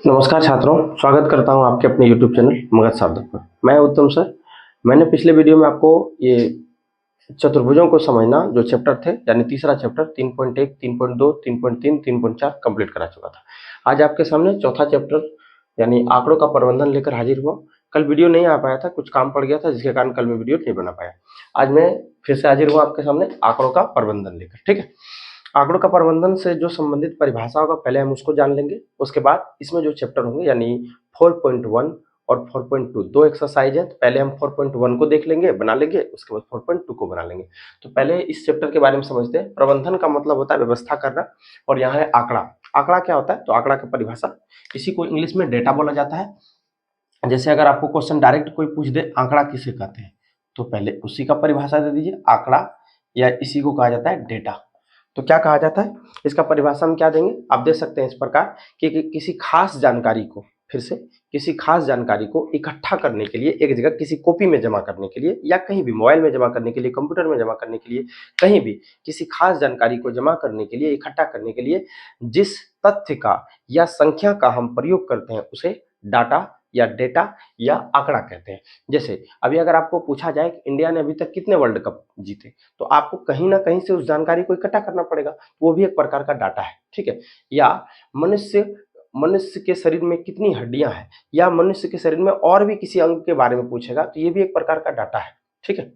नमस्कार छात्रों, स्वागत करता हूं आपके अपने YouTube चैनल मगध सार्थक पर। मैं उत्तम सर। मैंने पिछले वीडियो में आपको ये चतुर्भुजों को समझना जो चैप्टर थे, यानी तीसरा चैप्टर 3.1, 3.2, 3.3, 3.4 कंप्लीट करा चुका था। आज आपके सामने चौथा चैप्टर यानी आंकड़ों का प्रबंधन लेकर हाजिर हुआ। कल वीडियो नहीं आ पाया था, कुछ काम पड़ गया था जिसके कारण कल मैं वीडियो नहीं बना पाया। आज मैं फिर से हाजिर हुआ आपके सामने आंकड़ों का प्रबंधन लेकर। ठीक है, आंकड़ों का प्रबंधन से जो संबंधित परिभाषा होगा पहले हम उसको जान लेंगे। उसके बाद इसमें जो चैप्टर होंगे यानी 4.1 और 4.2 दो एक्सरसाइज है। तो पहले हम 4.1 को देख लेंगे, बना लेंगे, उसके बाद 4.2 को बना लेंगे। तो पहले इस चैप्टर के बारे में समझते हैं। प्रबंधन का मतलब होता है व्यवस्था करना, और यहाँ है आंकड़ा। आंकड़ा क्या होता है? तो आंकड़ा की परिभाषा, इसी को इंग्लिश में डेटा बोला जाता है। जैसे अगर आपको क्वेश्चन डायरेक्ट कोई पूछ दे आंकड़ा किसे कहते हैं, तो पहले उसी का परिभाषा दे दीजिए, आंकड़ा, या इसी को कहा जाता है डेटा। तो क्या कहा जाता है, इसका परिभाषा हम क्या देंगे, आप दे सकते हैं इस प्रकार कि किसी खास जानकारी को, फिर से किसी खास जानकारी को इकट्ठा करने के लिए एक जगह किसी कॉपी में जमा करने के लिए, या कहीं भी मोबाइल में जमा करने के लिए, कंप्यूटर में जमा करने के लिए, कहीं भी किसी खास जानकारी को जमा करने के लिए, इकट्ठा करने के लिए जिस तथ्य का या संख्या का हम प्रयोग करते हैं उसे डाटा या डेटा या आंकड़ा कहते हैं। जैसे अभी अगर आपको पूछा जाए कि इंडिया ने अभी तक कितने वर्ल्ड कप जीते, तो आपको कहीं ना कहीं से उस जानकारी को इकट्ठा करना पड़ेगा, वो भी एक प्रकार का डाटा है। ठीक है, या मनुष्य मनुष्य के शरीर में कितनी हड्डियां हैं, या मनुष्य के शरीर में और भी किसी अंग के बारे में पूछेगा, तो ये भी एक प्रकार का डाटा है। ठीक है,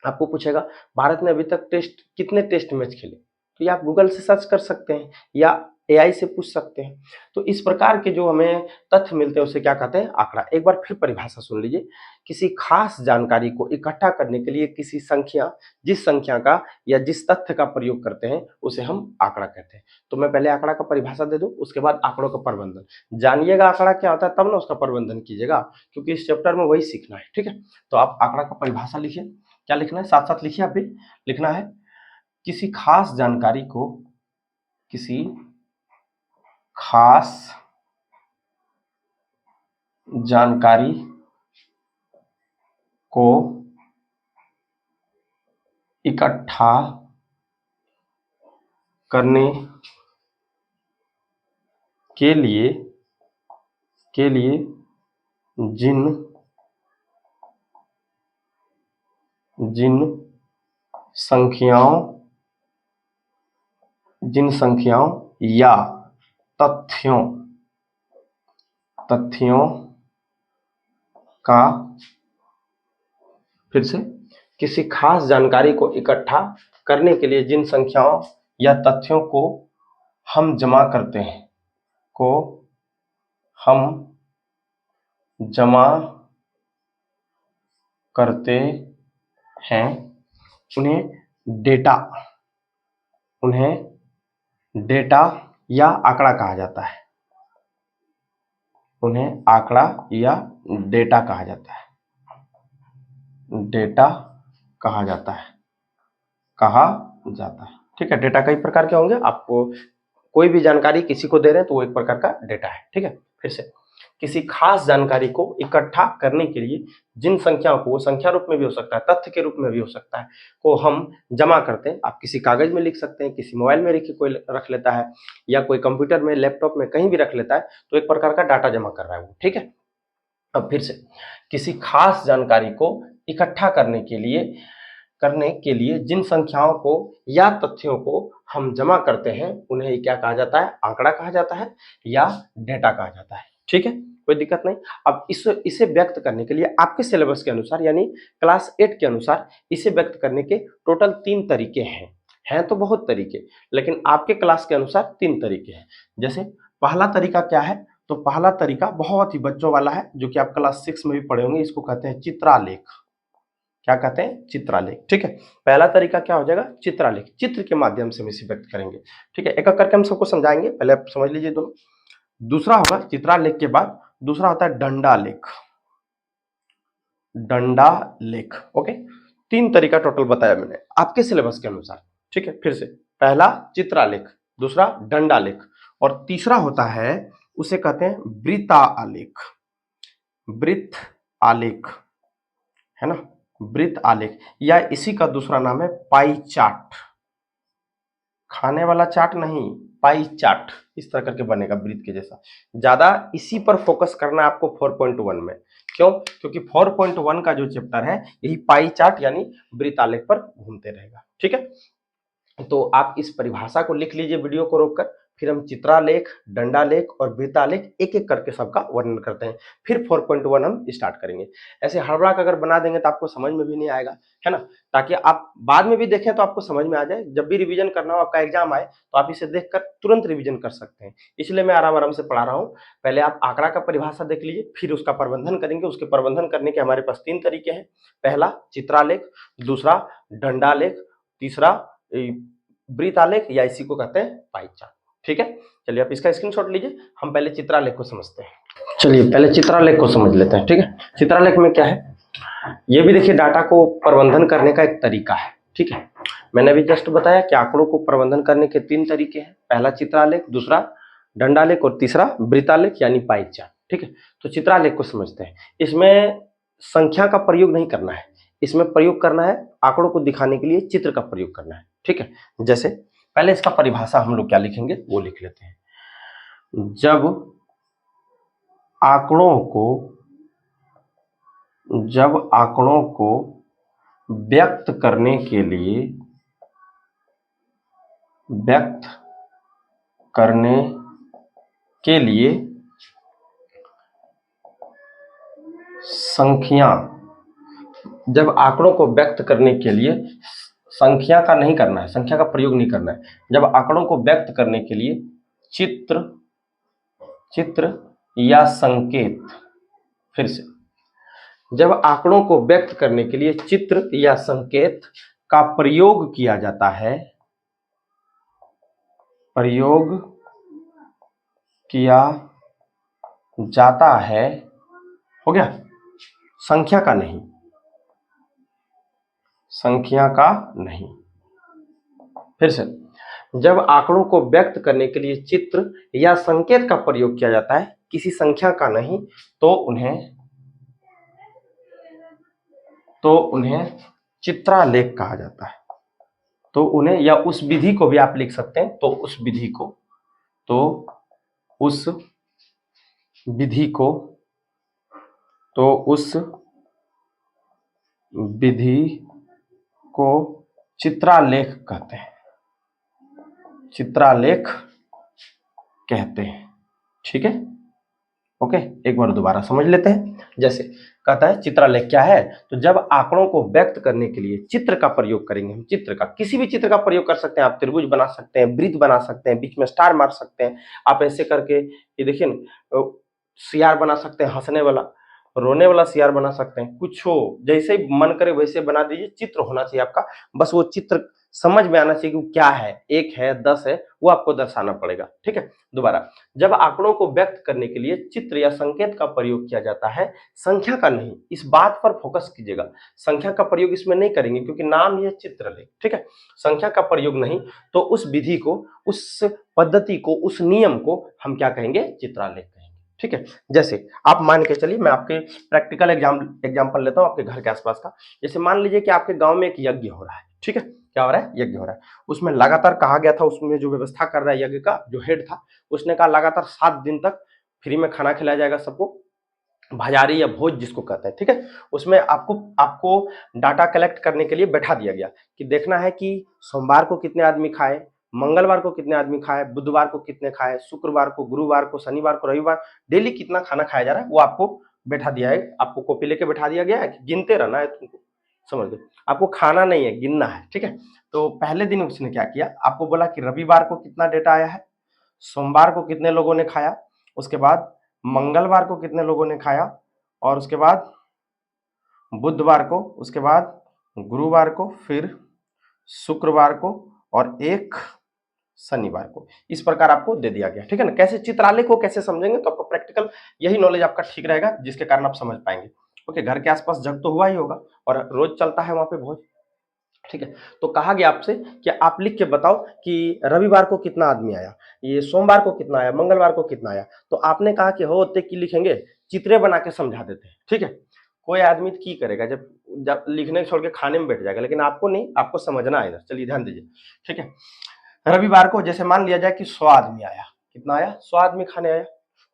आपको पूछेगा भारत ने अभी तक कितने टेस्ट मैच खेले, तो ये आप गूगल से सर्च कर सकते हैं या एआई से पूछ सकते हैं। तो इस प्रकार के जो हमें तथ्य मिलते हैं उसे क्या कहते हैं, आंकड़ा। एक बार फिर परिभाषा सुन लीजिए, किसी खास जानकारी को इकट्ठा करने के लिए किसी संख्या, जिस संख्या का या जिस तथ्य का प्रयोग करते हैं उसे हम आंकड़ा कहते हैं। तो मैं पहले आंकड़ा का परिभाषा दे दूं, उसके बाद आंकड़ों का प्रबंधन जानिएगा, आंकड़ा क्या होता है, तब ना उसका प्रबंधन कीजिएगा, क्योंकि इस चैप्टर में वही सीखना है। ठीक है, तो आप आंकड़ा का परिभाषा लिखिए। क्या लिखना है, साथ साथ लिखिए। आप भी लिखना है, किसी खास जानकारी को, किसी खास जानकारी को इकट्ठा करने के लिए जिन संख्याओं या तथ्यों का, फिर से, किसी खास जानकारी को इकट्ठा करने के लिए जिन संख्याओं या तथ्यों को हम जमा करते हैं उन्हें डेटा या आंकड़ा कहा जाता है। उन्हें आंकड़ा या डेटा कहा जाता है। ठीक है, डेटा कई प्रकार के होंगे। आपको कोई भी जानकारी किसी को दे रहे हैं तो वो एक प्रकार का डेटा है। ठीक है, फिर से, किसी खास जानकारी को इकट्ठा करने के लिए जिन संख्याओं को, वो संख्या रूप में भी हो सकता है, तथ्य के रूप में भी हो सकता है, को हम जमा करते हैं। आप किसी कागज में लिख सकते हैं, किसी मोबाइल में कोई रख लेता है, या कोई कंप्यूटर में, लैपटॉप में, कहीं भी रख लेता है, तो एक प्रकार का डाटा जमा कर रहा है वो। ठीक है, अब फिर से, किसी खास जानकारी को इकट्ठा करने के लिए जिन संख्याओं को या तथ्यों को हम जमा करते हैं उन्हें क्या कहा जाता है, आंकड़ा कहा जाता है या डेटा कहा जाता है। ठीक है, कोई दिक्कत नहीं। अब इसे व्यक्त करने के लिए आपके सिलेबस के अनुसार, यानी क्लास 8 के अनुसार, इसे व्यक्त करने के टोटल 3 तरीके हैं तो बहुत तरीके, लेकिन आपके क्लास के अनुसार 3 तरीके हैं। जैसे पहला तरीका क्या है, तो पहला तरीका बहुत ही बच्चों वाला है, जो कि आप क्लास 6 में भी पढ़े होंगे। इसको कहते हैं चित्रालेख। क्या कहते हैं, चित्रालेख। ठीक है, पहला तरीका क्या हो जाएगा, चित्रालेख। चित्र के माध्यम से हम इसे व्यक्त करेंगे। ठीक है, एक एक करके हम सबको समझाएंगे, पहले आप समझ लीजिए दोनों। दूसरा होगा चित्रालेख के बाद दूसरा होता है डंडालेख। ओके, 3 तरीका टोटल बताया मैंने आपके सिलेबस के अनुसार। ठीक है, फिर से, पहला चित्रालेख, दूसरा डंडालेख, और तीसरा होता है, उसे कहते हैं वृत्त आलेख, है ना, वृत्त आलेख, या इसी का दूसरा नाम है पाई चार्ट। खाने वाला चार्ट नहीं, पाई चार्ट इस तरह करके बनेगा वृत्त के जैसा। ज्यादा इसी पर फोकस करना है आपको 4.1 में। क्यों? क्योंकि 4.1 का जो चैप्टर है यही पाई चार्ट यानी वृत्तालेख पर घूमते रहेगा। ठीक है, तो आप इस परिभाषा को लिख लीजिए वीडियो को रोककर, फिर हम चित्रालेख, दंडालेख और वृत्तालेख एक एक करके सबका वर्णन करते हैं, फिर 4.1 हम स्टार्ट करेंगे। ऐसे हड़बड़ा अगर बना देंगे तो आपको समझ में भी नहीं आएगा, है ना, ताकि आप बाद में भी देखें तो आपको समझ में आ जाए। जब भी रिवीजन करना हो, आपका एग्जाम आए, तो आप इसे देखकर तुरंत रिवीजन कर सकते हैं। इसलिए मैं आराम आराम से पढ़ा रहा हूँ। पहले आप आंकड़ा का परिभाषा देख लीजिए, फिर उसका प्रबंधन करेंगे। उसके प्रबंधन करने के हमारे पास 3 तरीके हैं। पहला चित्रालेख, दूसरा दंडालेख, तीसरा वृत्तालेख या इसी को कहते हैं पाई चार्ट। ठीक है, चलिए आप इसका स्क्रीनशॉट लीजिए। हम पहले चित्रालेख को समझते हैं। चलिए पहले चित्रालेख को समझ लेते हैं। ठीक है, चित्रालेख में क्या है, ये भी देखिए डाटा को प्रबंधन करने का एक तरीका है। ठीक है, मैंने अभी जस्ट बताया कि आंकड़ों को प्रबंधन करने के 3 तरीके हैं। पहला चित्रालेख, दूसरा दंडालेख और तीसरा वृत्तालेख यानी पाई चार्ट। ठीक है, तो चित्रालेख को समझते हैं। इसमें संख्या का प्रयोग नहीं करना है, इसमें प्रयोग करना है आंकड़ों को दिखाने के लिए चित्र का प्रयोग करना है। ठीक है, जैसे पहले इसका परिभाषा हम लोग क्या लिखेंगे वो लिख लेते हैं। जब आंकड़ों को व्यक्त करने के लिए संख्या, जब आंकड़ों को व्यक्त करने के लिए संख्या का नहीं करना है, संख्या का प्रयोग नहीं करना है। जब आंकड़ों को व्यक्त करने के लिए चित्र या संकेत, फिर से, जब आंकड़ों को व्यक्त करने के लिए चित्र या संकेत का प्रयोग किया जाता है, हो गया, संख्या का नहीं। फिर से, जब आंकड़ों को व्यक्त करने के लिए चित्र या संकेत का प्रयोग किया जाता है, किसी संख्या का नहीं, तो उन्हें चित्रालेख कहा जाता है। तो उन्हें, या उस विधि को भी आप लिख सकते हैं, तो उस विधि को चित्रालेख कहते हैं। ठीक है, ओके, एक बार दोबारा समझ लेते हैं। जैसे कहता है चित्रालेख क्या है, तो जब आंकड़ों को व्यक्त करने के लिए चित्र का प्रयोग करेंगे, हम चित्र का, किसी भी चित्र का प्रयोग कर सकते हैं। आप त्रिभुज बना सकते हैं, वृत्त बना सकते हैं, बीच में स्टार मार सकते हैं। आप ऐसे करके, ये देखिए ना, सियार बना सकते हैं, हंसने वाला, रोने वाला सियार बना सकते हैं। कुछ हो, जैसे ही मन करे वैसे बना दीजिए। चित्र होना चाहिए आपका, बस वो चित्र समझ में आना चाहिए कि क्या है, 1 है 10 है, वो आपको दर्शाना पड़ेगा। ठीक है, दोबारा, जब आंकड़ों को व्यक्त करने के लिए चित्र या संकेत का प्रयोग किया जाता है, संख्या का नहीं, इस बात पर फोकस कीजिएगा। संख्या का प्रयोग इसमें नहीं करेंगे क्योंकि नाम ये चित्रलेख। ठीक है, संख्या का प्रयोग नहीं, तो उस विधि को, उस पद्धति को, उस नियम को हम क्या कहेंगे, चित्रालेख कहेंगे। ठीक है, जैसे आप मान के चलिए, मैं आपके प्रैक्टिकल एग्जाम्पल लेता हूँ आपके घर के आसपास का। जैसे मान लीजिए कि आपके गांव में एक यज्ञ हो रहा है। ठीक है, क्या हो रहा है, यज्ञ हो रहा है। उसमें लगातार कहा गया था, उसमें जो व्यवस्था कर रहा है यज्ञ का जो हेड था, उसने कहा लगातार 7 दिन तक फ्री में खाना खिलाया जाएगा सबको, भजारी या भोज जिसको कहते हैं। ठीक है, उसमें आपको डाटा कलेक्ट करने के लिए बैठा दिया गया कि देखना है कि सोमवार को कितने आदमी खाए, मंगलवार को कितने आदमी खाए, बुधवार को कितने खाए, शुक्रवार को, गुरुवार को, शनिवार को, रविवार, डेली कितना खाना खाया जा रहा है वो आपको बैठा दिया है। आपको कॉपी लेके बैठा दिया गया है कि गिनते रहना है तुमको, समझ गए, आपको खाना नहीं है, गिनना है। ठीक है, तो पहले दिन उसने क्या किया, आपको बोला कि रविवार को कितना डेटा आया है, सोमवार को कितने लोगों ने खाया, उसके बाद मंगलवार को कितने लोगों ने खाया, और उसके बाद बुधवार को, उसके बाद गुरुवार को, फिर शुक्रवार को और एक शनिवार को। इस प्रकार आपको दे दिया गया। ठीक है ना, कैसे चित्रालेख को कैसे समझेंगे तो आपको प्रैक्टिकल यही नॉलेज आपका ठीक रहेगा, जिसके कारण आप समझ पाएंगे। ओके, घर के आसपास जग तो हुआ ही होगा और रोज चलता है वहां पे भोज। ठीक है, तो कहा गया आपसे कि आप लिख के बताओ कि रविवार को कितना आदमी आया, ये सोमवार को कितना आया, मंगलवार को कितना आया। तो आपने कहा कि हो होते की लिखेंगे, चित्रे बना के समझा देते हैं। ठीक है, कोई आदमी की करेगा, जब लिखने छोड़ के खाने में बैठ जाएगा, लेकिन आपको नहीं, आपको समझना आएगा। चलिए ध्यान दीजिए। ठीक है, रविवार को जैसे मान लिया जाए कि 100 आदमी आया, कितना आया, 100 आदमी खाने आया।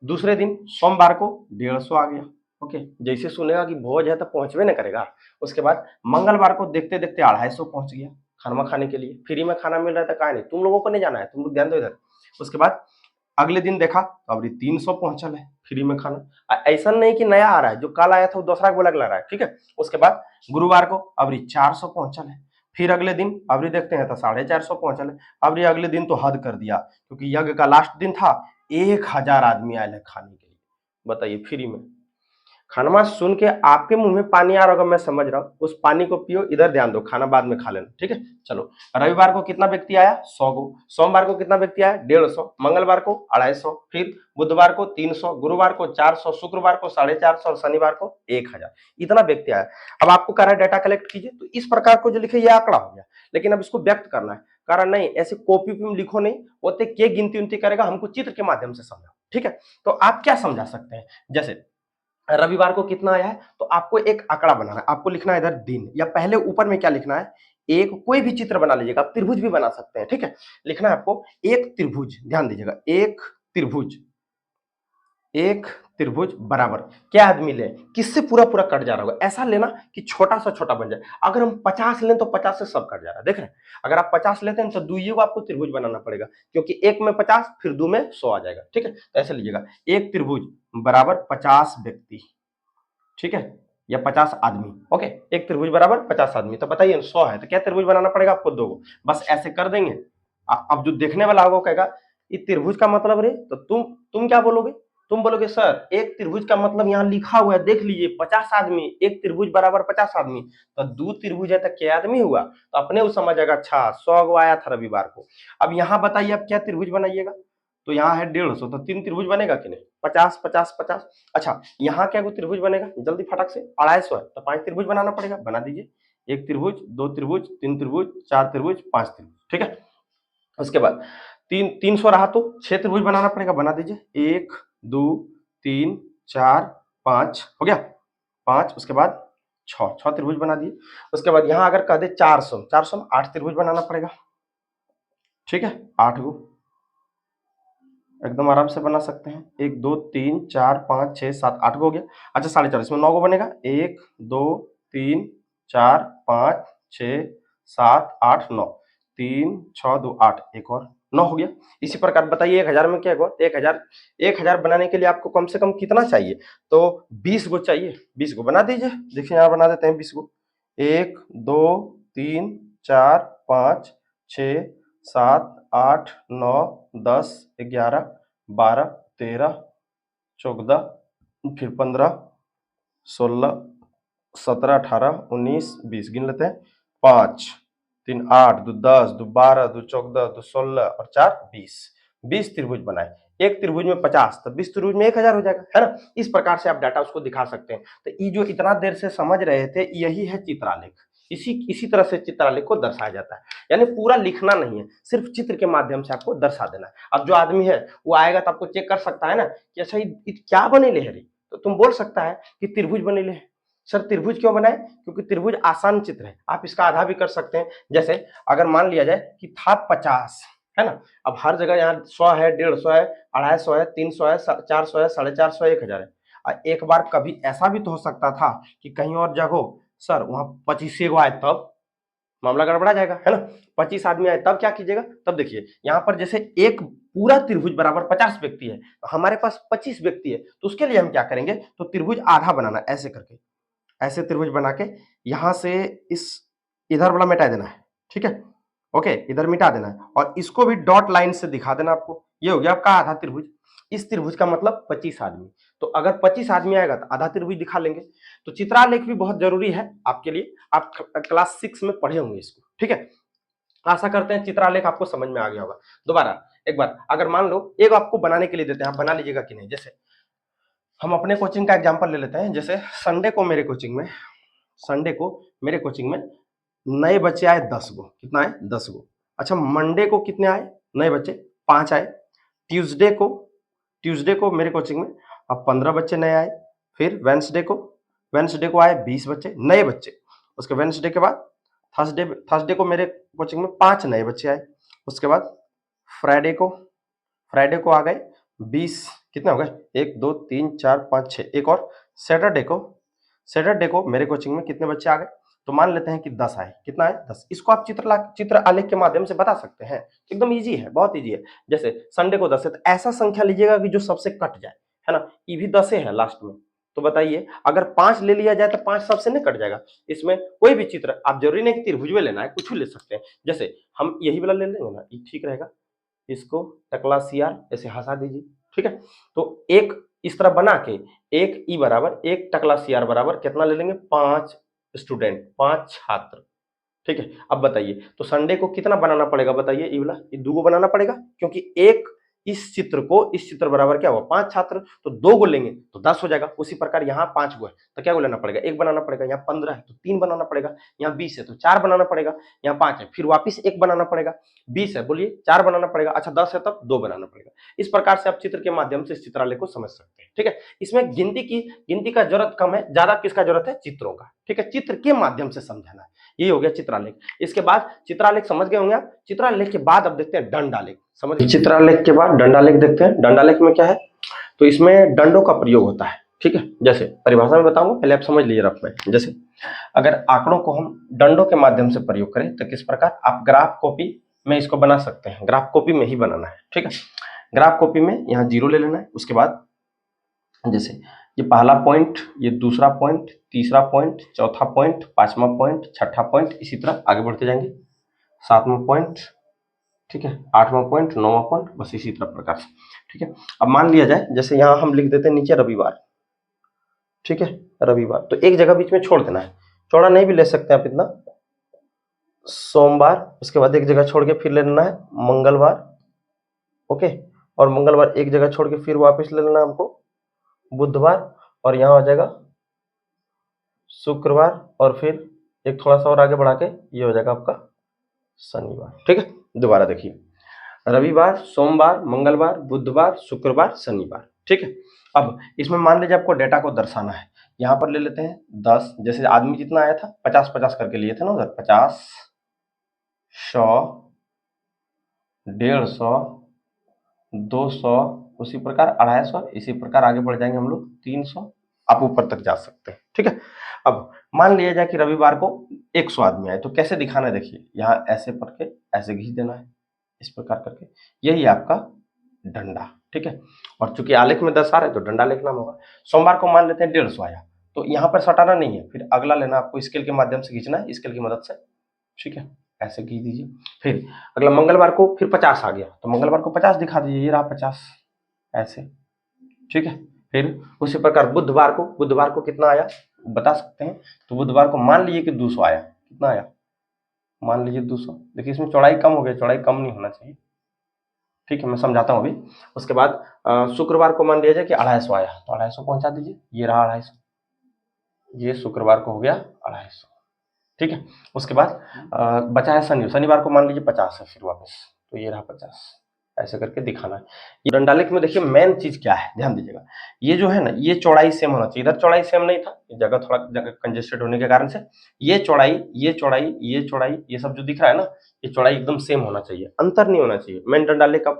दूसरे दिन सोमवार को 150 आ गया। ओके, जैसे सुनेगा कि भोज है तो पहुंचवे ना करेगा। उसके बाद मंगलवार को देखते देखते 250 पहुंच गया खाना खाने के लिए। फ्री में खाना मिल रहा था, कहा नहीं, तुम लोगों को नहीं जाना है, तुम लोग ध्यान दो इधर। उसके बाद अगले दिन देखा तो अभी 300 पहुंचल है फ्री में खाना। ऐसा नहीं कि नया आ रहा है, जो कल आया था वो दूसरा को लग रहा है, ठीक है। उसके बाद गुरुवार को अभी 400 पहुंचल है। फिर अगले दिन अभी देखते हैं तो 450 पहुंचल है। अभी अगले दिन तो हद कर दिया, क्योंकि यज्ञ का लास्ट दिन था, 1000 आदमी आए है खाने के लिए। बताइए, फ्री में खाना सुन के आपके मुंह में पानी आ रहा होगा, मैं समझ रहा हूँ। उस पानी को पियो, इधर ध्यान दो, खाना बाद में खा लेना, ठीक है। चलो, रविवार को कितना व्यक्ति आया, 100 को। सोमवार को कितना व्यक्ति आया, 150। मंगलवार को 250। फिर बुधवार को 300, गुरुवार को 400, शुक्रवार को 450 और शनिवार को 1000। इतना व्यक्ति आया। अब आपको कह रहा है डाटा कलेक्ट कीजिए, तो इस प्रकार को जो लिखे ये आंकड़ा हो गया, लेकिन अब इसको व्यक्त करना है। कारण नहीं, ऐसे कॉपी पे लिखो नहीं, वो के गिनती उनती करेगा, हमको चित्र के माध्यम से समझाओ, ठीक है। तो आप क्या समझा सकते हैं, जैसे रविवार को कितना आया है, तो आपको एक आंकड़ा बनाना है। आपको लिखना है इधर दिन, या पहले ऊपर में क्या लिखना है, एक कोई भी चित्र बना लीजिएगा, आप त्रिभुज भी बना सकते हैं, ठीक है। लिखना है आपको एक त्रिभुज, ध्यान दीजिएगा, एक त्रिभुज, एक त्रिभुज बराबर क्या आदमी ले, किससे पूरा पूरा कट जा रहा होगा, ऐसा लेना कि छोटा सा छोटा बन जाए। अगर हम 50 लें तो 50 से सब कट जा रहा है, देख रहे हैं। अगर आप 50 लेते हैं तो दुइयों को आपको त्रिभुज बनाना पड़ेगा, क्योंकि एक में 50 फिर दो में 100 आ जाएगा, ठीक है। तो ऐसे लीजिएगा, एक त्रिभुज बराबर 50 व्यक्ति, ठीक है, या 50 आदमी। ओके, एक त्रिभुज बराबर 50 आदमी। तो बताइए 100 है तो क्या त्रिभुज बनाना पड़ेगा आपको, दो। बस ऐसे कर देंगे। अब जो देखने वाला होगा कहेगा ये त्रिभुज का मतलब रे, तो तुम क्या बोलोगे, तुम बोलोगे सर एक त्रिभुज का मतलब यहाँ लिखा हुआ है, देख लीजिए 50 आदमी, एक त्रिभुज बराबर 50 आदमी। तो दो त्रिभुज है तो क्या आदमी हुआ, तो अपने वो समझ आएगा, अच्छा 100 गो आया था रविवार को। अब यहाँ बताइए आप क्या त्रिभुज बनाइएगा, तो यहाँ है 150, तो 3 त्रिभुज बनेगा कि नहीं, 50 50 50। अच्छा, यहाँ क्या त्रिभुज बनेगा, जल्दी फटाक से, 250 है तो 5 त्रिभुज बनाना पड़ेगा, बना दीजिए। एक त्रिभुज, दो त्रिभुज, तीन त्रिभुज, चार त्रिभुज, 5 त्रिभुज, ठीक है। उसके बाद 300 रहा तो 6 त्रिभुज बनाना पड़ेगा, बना दीजिए। 1 2 3 4 5 हो गया, 5। उसके बाद 6 त्रिभुज बना दिए। उसके बाद यहाँ अगर कह दे 400 में 8 त्रिभुज बनाना पड़ेगा, ठीक है, 8 गो एकदम आराम से बना सकते हैं। 1 2 3 4 5 6 7 8 गो हो गया। अच्छा, 4.5 इसमें 9 गो बनेगा, 1 2 3 4 5 6 7 8 9, 3 6 2 8, एक और 9 हो गया। इसी प्रकार बताइए 1000 में क्या होगा, 1000 बनाने के लिए आपको कम से कम कितना चाहिए, तो 20 गो चाहिए। 20 गो बना दीजिए, देखिए यहाँ बना देते हैं 20 गो। 1 2 3 4 5 6 7 8 9 10 11 12 13 14, फिर 15 16 17 18 19 20 गिन लेते हैं। 5 3 8 2 10 2 12 2 14 2 16 और 4 20, 20 त्रिभुज बनाए। एक त्रिभुज में 50, तो 20 त्रिभुज में 1000 हो जाएगा, है ना। इस प्रकार से आप डाटा उसको दिखा सकते हैं। तो ये जो इतना देर से समझ रहे थे, यही है चित्रालेख। इसी तरह से चित्रालेख को दर्शाया जाता है, यानी पूरा लिखना नहीं है, सिर्फ चित्र के माध्यम से आपको दर्शा देना है। अब जो आदमी है वो आएगा तो आपको चेक कर सकता है ना कि अच्छा ये क्या बनेले है रे, तो तुम बोल सकता है कि त्रिभुज बनेले है। सर त्रिभुज क्यों बनाए, क्योंकि त्रिभुज आसान चित्र है, आप इसका आधा भी कर सकते हैं। जैसे अगर मान लिया जाए कि था 50, है ना, अब हर जगह यहाँ 100 है, 150 है, 250 है, 300 है, 400 है, 450 है, 1000 है। एक बार कभी ऐसा भी तो हो सकता था कि कहीं और जगह सर वहां 25 गो आए, तब मामला गड़बड़ा जाएगा, है ना। 25 आदमी आए तब क्या कीजिएगा, तब देखिए यहाँ पर जैसे एक पूरा त्रिभुज बराबर 50 व्यक्ति है, तो हमारे पास 25 व्यक्ति है, तो उसके लिए हम क्या करेंगे, तो त्रिभुज आधा बनाना, ऐसे करके, ऐसे त्रिभुज बना के यहां से इस इधर वाला मिटा देना है, ठीक है। ओके, इधर मिटा देना है और इसको भी डॉट लाइन से दिखा देना आपको। ये हो गया आपका आधा त्रिभुज। इस त्रिभुज का मतलब 25 आदमी, तो अगर 25 आदमी आएगा तो आधा त्रिभुज दिखा लेंगे। तो चित्रालेख भी बहुत जरूरी है आपके लिए, आप क्लास 6 में पढ़े होंगे इसको, ठीक है। आशा करते हैं चित्रालेख आपको समझ में आ गया होगा। दोबारा एक बार अगर मान लो एक आपको बनाने के लिए देते हैं, आप बना लीजिएगा कि नहीं। जैसे हम अपने कोचिंग का एग्जांपल ले लेते हैं, जैसे संडे को मेरे कोचिंग में नए बच्चे आए 10 गो, कितना आए 10 गो। अच्छा, मंडे को कितने आए नए बच्चे, 5 आए। ट्यूसडे को मेरे कोचिंग में अब 15 बच्चे नए आए। फिर वेंसडे को आए 20 बच्चे नए बच्चे। उसके वेंसडे के बाद थर्सडे को मेरे कोचिंग में 5 नए बच्चे आए। उसके बाद फ्राइडे को आ गए 20, कितने हो गए 1 2 3 4 5 6, एक और सैटरडे को मेरे कोचिंग में कितने बच्चे आ गए, तो मान लेते हैं कि 10 आए, कितना है 10। इसको आप चित्र आलेख के माध्यम से बता सकते हैं, एकदम इजी है, बहुत इजी है। जैसे संडे को 10 है तो ऐसा संख्या लीजिएगा कि जो सबसे कट जाए, है ना, ये भी 10 है लास्ट में, तो बताइए अगर 5 ले लिया जाए तो 5 सबसे नहीं कट जाएगा। इसमें कोई भी चित्र, आप जरूरी नहीं कि त्रिभुज में लेना है, कुछ भी ले सकते हैं। जैसे हम यही वाला ले लेंगे ना, ये ठीक रहेगा, इसको टकला सीआर ऐसे हंसा दीजिए, ठीक है। तो एक इस तरह बना के एक ई बराबर एक टकला सीआर बराबर कितना ले लेंगे, 5 स्टूडेंट, 5 छात्र, ठीक है। अब बताइए तो संडे को कितना बनाना पड़ेगा, बताइए ये वाला, ये 2 बनाना पड़ेगा, क्योंकि एक इस चित्र बराबर क्या हुआ 5 छात्र, तो 2 गो लेंगे तो 10 हो जाएगा। उसी प्रकार यहाँ 5 गो है तो क्या गो लेना पड़ेगा, 1 बनाना पड़ेगा। यहाँ 15 है तो 3 बनाना पड़ेगा। यहाँ 20 है तो 4 बनाना पड़ेगा। यहाँ 5 है फिर वापिस 1 बनाना पड़ेगा। 20 है बोलिए 4 बनाना पड़ेगा। अच्छा 10 है तब 2 बनाना पड़ेगा। इस प्रकार से आप चित्र के माध्यम से इस चित्रालय को समझ सकते हैं, ठीक है। इसमें गिनती का जरूरत कम है, ज्यादा किसका जरूरत है, चित्रों का, ठीक है। चित्र के माध्यम से समझाना है, ये हो गया चित्रालेख। इसके बाद चित्रालेख समझ गए होंगे आप। चित्रालेख के बाद अब देखते हैं दंडालेख, समझ। चित्रालेख के बाद दंडालेख देखते हैं। दंडालेख में क्या है, तो इसमें दंडों का प्रयोग होता है, ठीक है। जैसे परिभाषा में बताऊंगा, पहले आप समझ लीजिए रफ में। जैसे अगर आंकड़ों को हम दंडों के माध्यम से प्रयोग करें तो किस प्रकार, आप ग्राफ कॉपी में इसको बना सकते हैं। ग्राफ कॉपी में ही बनाना है, ठीक है। ग्राफ कॉपी में यहाँ 0 ले लेना है। उसके बाद जैसे ये पहला पॉइंट, ये दूसरा पॉइंट, तीसरा पॉइंट, चौथा पॉइंट, 5वां पॉइंट, छठा पॉइंट, इसी तरह आगे बढ़ते जाएंगे। 7वां पॉइंट, ठीक है, 8वां पॉइंट, 9वां पॉइंट, बस इसी तरह प्रकार से, ठीक है। अब मान लिया जाए जैसे यहाँ हम लिख देते हैं नीचे रविवार, ठीक है, रविवार, तो एक जगह बीच में छोड़ देना है, चौड़ा नहीं भी ले सकते आप इतना। सोमवार, उसके बाद एक जगह छोड़ के फिर ले लेना है मंगलवार, ओके, और मंगलवार एक जगह छोड़ के फिर वापस ले लेना हमको बुधवार, और यहाँ हो जाएगा शुक्रवार, और फिर एक थोड़ा सा और आगे बढ़ा के ये हो जाएगा आपका शनिवार, ठीक है। दोबारा देखिए, रविवार, सोमवार, मंगलवार, बुधवार, शुक्रवार, शनिवार, ठीक है। अब इसमें मान लीजिए आपको डेटा को दर्शाना है, यहाँ पर ले लेते हैं 10, जैसे आदमी जितना आया था 50-50 करके लिए थे ना उधर, 50, 100, 150, 200, उसी प्रकार 250, इसी प्रकार आगे बढ़ जाएंगे हम लोग 300, आप ऊपर तक जा सकते हैं, ठीक है। अब मान लिया जाए कि रविवार को 100 आदमी आए, तो कैसे दिखाना है, देखिए यहाँ ऐसे पढ़ के ऐसे घींच देना है, इस प्रकार करके, यही आपका डंडा, ठीक है। और चूंकि आलेख में 10 आ रहे हैं तो डंडा लेख नाम होगा। सोमवार को मान लेते हैं 150 आया, तो यहाँ पर सटाना नहीं है, फिर अगला लेना, आपको स्केल के माध्यम से खींचना है, स्केल की मदद से, ठीक है, ऐसे खींच दीजिए। फिर अगला मंगलवार को फिर 50 आ गया, तो मंगलवार को 50 दिखा दीजिए, ये रहा 50, ऐसे, ठीक है। फिर उसी प्रकार बुधवार को कितना आया बता सकते हैं, तो बुधवार को मान लीजिए कि 200 आया, कितना आया, मान लीजिए 200। देखिए इसमें चौड़ाई कम हो गई, चौड़ाई कम नहीं होना चाहिए, ठीक है, मैं समझाता हूँ अभी। उसके बाद शुक्रवार को मान लिया जाए कि 250 आया, तो 250 पहुंचा दीजिए, ये रहा 250, ये शुक्रवार को हो गया 250, ठीक है। उसके बाद बचा है शनिवार को मान लीजिए 50 है, फिर वापस, तो ये रहा 50, ऐसे करके दिखाना है। ये दंडालेख में देखिए मेन चीज क्या है, ध्यान दीजिएगा, ये जो है ना, ये चौड़ाई सेम होना चाहिए। इधर चौड़ाई सेम नहीं था, जगह थोड़ा जगह कंजेस्टेड होने के कारण से ये चौड़ाई, ये चौड़ाई, ये चौड़ाई, ये सब जो दिख रहा है ना, ये चौड़ाई एकदम सेम होना चाहिए, अंतर नहीं होना चाहिए। मेन दंडालेख का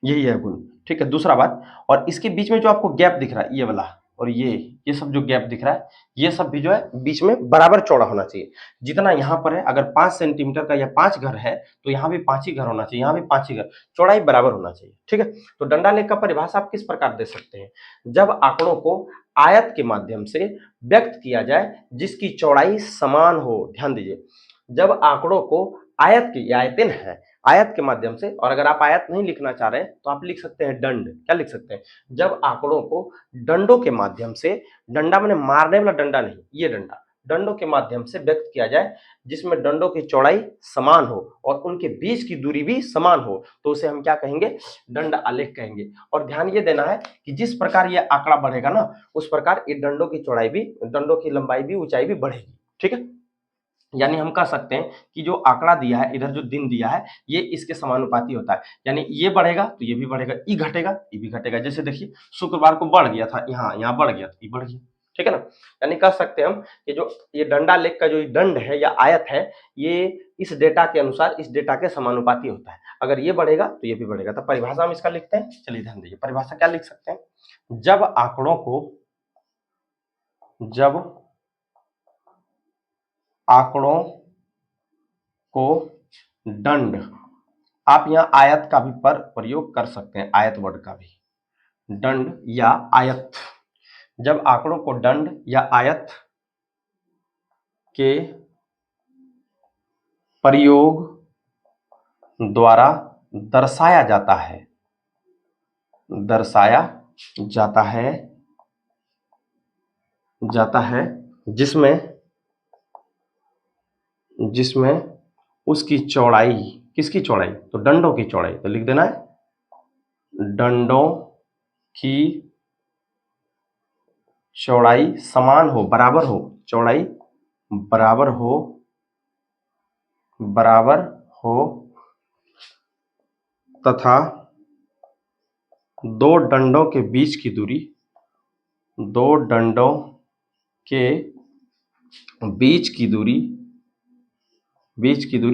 यही है गुण, ठीक है। दूसरा बात, और इसके बीच में जो आपको गैप दिख रहा है, ये वाला और ये सब जो गैप दिख रहा है, ये सब भी जो है बीच में बराबर चौड़ा होना चाहिए। जितना यहाँ पर है, अगर 5 सेंटीमीटर का या 5 घर है तो यहाँ भी 5 ही घर होना चाहिए, यहाँ भी 5 ही घर, चौड़ाई बराबर होना चाहिए, ठीक है। तो दंडालेख का परिभाषा आप किस प्रकार दे सकते हैं, जब आंकड़ों को आयत के माध्यम से व्यक्त किया जाए जिसकी चौड़ाई समान हो। ध्यान दीजिए, जब आंकड़ों को आयत की, आयतन है, आयत के माध्यम से, और अगर आप आयत नहीं लिखना चाह रहे हैं तो आप लिख सकते हैं दंड। क्या लिख सकते हैं, जब आंकड़ों को दंडों के माध्यम से, डंडा मैंने मारने वाला डंडा नहीं, ये डंडा, दंडों के माध्यम से व्यक्त किया जाए जिसमें दंडों की चौड़ाई समान हो और उनके बीच की दूरी भी समान हो, तो उसे हम क्या कहेंगे, दंड आलेख कहेंगे। और ध्यान ये देना है कि जिस प्रकार ये आंकड़ा बढ़ेगा ना, उस प्रकार ये दंडों की चौड़ाई भी, दंडों की लंबाई भी, ऊंचाई भी बढ़ेगी, ठीक है। यानी हम कह सकते हैं कि जो आंकड़ा दिया है, इधर जो दिन दिया है, ये इसके समानुपाती होता है, यानी ये बढ़ेगा तो ये भी बढ़ेगा, ये घटेगा ये भी घटेगा। जैसे देखिए शुक्रवार को बढ़ गया था, यहाँ बढ़ गया था, ये बढ़ गया, ठीक है ना। यानी कह सकते हैं हम कि जो ये डंडा लेख का जो दंड है या आयत है, ये इस डेटा के अनुसार इस डेटा के समानुपाती होता है। अगर ये बढ़ेगा तो ये भी बढ़ेगा। तो परिभाषा हम इसका लिखते हैं, चलिए ध्यान दीजिए। परिभाषा क्या लिख सकते हैं, जब आंकड़ों को दंड, आप यहाँ आयत का भी प्रयोग कर सकते हैं, आयत वर्ड का भी, दंड या आयत, जब आंकड़ों को दंड या आयत के प्रयोग द्वारा दर्शाया जाता है जिसमें उसकी चौड़ाई, किसकी चौड़ाई, तो डंडों की चौड़ाई, तो लिख देना है डंडों की चौड़ाई समान हो, बराबर हो, चौड़ाई बराबर हो तथा दो डंडों के बीच की दूरी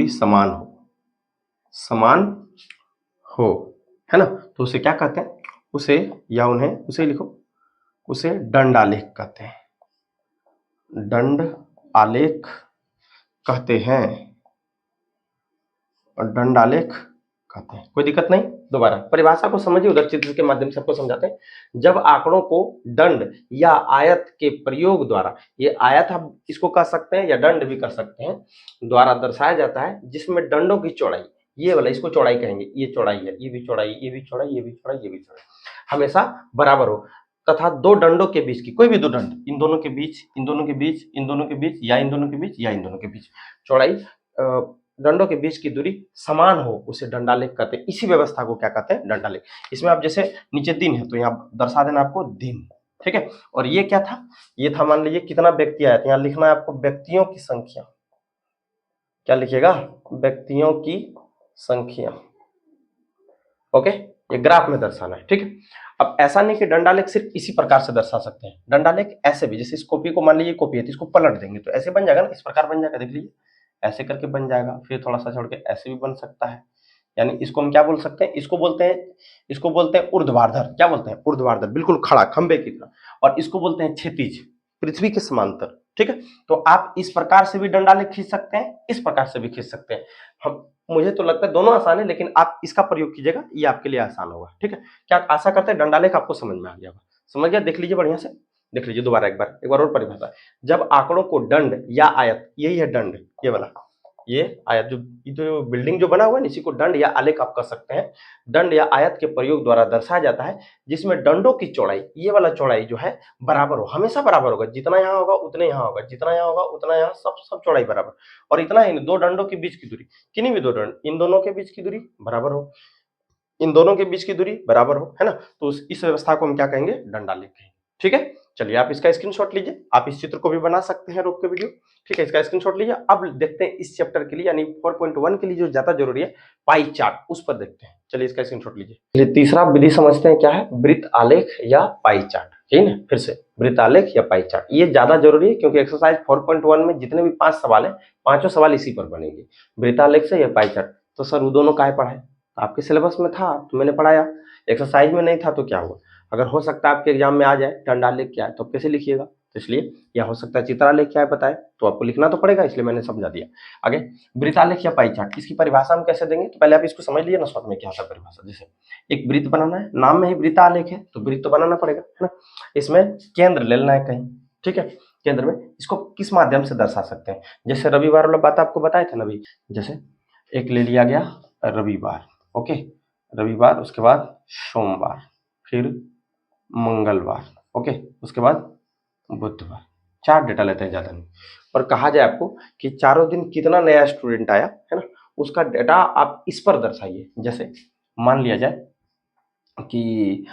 समान हो, है ना। तो उसे क्या कहते हैं, उसे लिखो, उसे दंड आलेख कहते हैं, दंड आलेख कहते हैं, और दंड आलेख कहते हैं। कोई दिक्कत नहीं। दोबारा परिभाषा को समझिए, उधर चित्र के माध्यम से आपको समझाते हैं। जब आंकड़ों को दंड या आयत के प्रयोग द्वारा, ये आयत आप इसको कह सकते हैं या दंड भी कर सकते हैं, द्वारा दर्शाया जाता है, जिसमें डंडों की चौड़ाई, ये वाला इसको चौड़ाई कहेंगे, ये चौड़ाई है, ये भी चौड़ाई, ये भी चौड़ाई, ये भी चौड़ाई, ये भी चौड़ाई, हमेशा बराबर हो, तथा दो डंडों के बीच की, कोई भी दो दंड, इन दोनों के बीच, इन दोनों के बीच, इन दोनों के बीच, या इन दोनों के बीच, या इन दोनों के बीच चौड़ाई, डंडों के बीच की दूरी समान हो, उसे दंडालेख कहते हैं। इसी व्यवस्था को क्या कहते हैं, दंडालेख। इसमें आप जैसे नीचे दिन है तो यहाँ दर्शा देना आपको दिन, ठीक है। और ये क्या था, ये था मान लीजिए कितना व्यक्ति आया, तो यहाँ लिखना है आपको व्यक्तियों की संख्या, क्या लिखिएगा, व्यक्तियों की संख्या, ओके। ये ग्राफ में दर्शाना है, ठीक है। अब ऐसा नहीं कि दंडालेख सिर्फ इसी प्रकार से दर्शा सकते हैं, दंडालेख ऐसे भी, जैसे इस कॉपी को मान लीजिए कॉपी है तो इसको पलट देंगे तो ऐसे बन जाएगा ना, इस प्रकार बन जाएगा, देख लीजिए ऐसे करके बन जाएगा, फिर थोड़ा सा छोड़ के ऐसे भी बन सकता है। यानी इसको हम क्या बोल सकते हैं, इसको बोलते हैं ऊर्ध्वाधर, क्या बोलते हैं, ऊर्ध्वाधर, बिल्कुल खड़ा खंबे की तरह, और इसको बोलते हैं क्षैतिज, पृथ्वी के समांतर, ठीक है। तो आप इस प्रकार से भी दंडालेख खींच सकते हैं, इस प्रकार से भी खींच सकते हैं। मुझे तो लगता है दोनों आसान है, लेकिन आप इसका प्रयोग कीजिएगा, ये आपके लिए आसान होगा, ठीक है। क्या आशा करते हैं दंडालेख आपको समझ में आ गया होगा, समझ गया, देख लीजिए बढ़िया से, देख लीजिए दोबारा एक बार और परिभाषा। जब आंकड़ों को दंड या आयत, यही है दंड, ये वाला, ये आयत जो बिल्डिंग जो बना हुआ है इसी को दंड या आलेख आप कह सकते हैं, दंड या आयत के प्रयोग द्वारा दर्शाया जाता है, जिसमें डंडों की चौड़ाई, ये वाला चौड़ाई जो है बराबर हो, हमेशा बराबर होगा, जितना यहाँ होगा उतने यहाँ होगा, जितना यहाँ होगा उतना यहाँ, सब चौड़ाई बराबर। और इतना ही नहीं, दो डंडों के बीच की दूरी, किन्हीं भी दो दंड, इन दोनों के बीच की दूरी बराबर हो, इन दोनों के बीच की दूरी बराबर हो, है ना। तो इस व्यवस्था को हम क्या कहेंगे, दंडालेख कहेंगे, ठीक है। चलिए आप इसका स्क्रीनशॉट लीजिए, आप इस चित्र को भी बना सकते हैं रोक के वीडियो, ठीक है। इसका स्क्रीनशॉट लीजिए। अब देखते हैं इस चैप्टर के लिए यानी 4.1 के लिए जो ज्यादा जरूरी है, पाई चार्ट, उस पर देखते हैं। चलिए इसका स्क्रीनशॉट लीजिए। चलिए तीसरा विधि समझते हैं, क्या है, वृत्त आलेख या पाई चार्ट, ठीक है। फिर से वृत्त आलेख या पाई चार्ट, ये ज्यादा जरूरी है क्योंकि एक्सरसाइज 4.1 में जितने भी 5 सवाल है, पांचों सवाल इसी पर बनेंगे, वृत्त आलेख से या पाई चार्ट। तो सर वो दोनों काहे पढ़ाए, आपके सिलेबस में था तो मैंने पढ़ाया, एक्सरसाइज में नहीं था तो क्या हुआ। अगर हो सकता है आपके एग्जाम में आ जाए दंडालेख क्या है तो आप कैसे लिखिएगा, तो इसलिए, या हो सकता है चित्रालेख क्या है बताए तो आपको लिखना तो पड़ेगा, इसलिए मैंने समझा दिया। आगे वृत्तालेख या पाई चार्ट, इसकी परिभाषा हम कैसे देंगे, तो पहले आप इसको समझ लीजिए ना शॉर्ट में क्या होता है परिभाषा। जैसे एक वृत्त बनाना है, नाम में ही वृत्तालेख है तो वृत्त तो बनाना पड़ेगा, है ना। इसमें केंद्र ले लेना है कहीं, ठीक है, केंद्र में इसको किस माध्यम से दर्शा सकते हैं, जैसे रविवार वाला बात आपको बताए थे ना अभी, जैसे एक ले लिया गया रविवार, ओके, रविवार, उसके बाद सोमवार, फिर मंगलवार, ओके, उसके बाद बुधवार, 4 डेटा लेते हैं, ज्यादा नहीं। और कहा जाए आपको कि चारों दिन कितना नया स्टूडेंट आया, है ना, उसका डेटा आप इस पर दर्शाइए। जैसे मान लिया जाए कि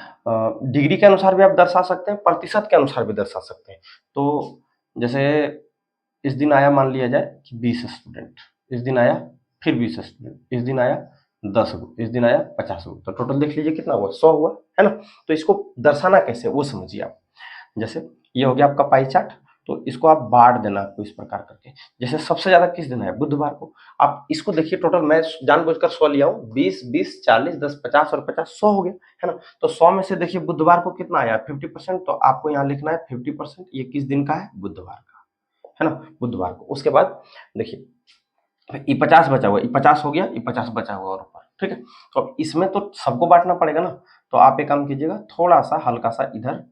डिग्री के अनुसार भी आप दर्शा सकते हैं, प्रतिशत के अनुसार भी दर्शा सकते हैं। तो जैसे इस दिन आया, मान लिया जाए कि 20 स्टूडेंट, इस दिन आया फिर 20 स्टूडेंट, इस दिन आया 10 गो, इस दिन आया 50 गो, तो टोटल देख लीजिए कितना हुआ, 100 हुआ, है ना। तो इसको दर्शाना कैसे वो समझिए आप। जैसे ये हो गया आपका पाई चार्ट। तो इसको आप बांट देना आपको इस प्रकार करके, जैसे सबसे ज्यादा किस दिन है, बुधवार को। आप इसको देखिए, टोटल मैं जानबूझकर 100 लिया हूँ, 20 20 40 10 50 और 50 100 हो गया, है ना। तो 100 में से देखिए बुधवार को कितना आया, 50%। तो आपको यहाँ लिखना है 50%, ये किस दिन का है, बुधवार का, है ना, बुधवार को। उसके बाद देखिए ये 50 बचा हुआ, ये 50 हो गया, ये 50 बचा हुआ और ऊपर, ठीक है। तो अब इसमें तो सबको बांटना पड़ेगा ना, तो आप एक काम कीजिएगा, थोड़ा सा हल्का सा इधर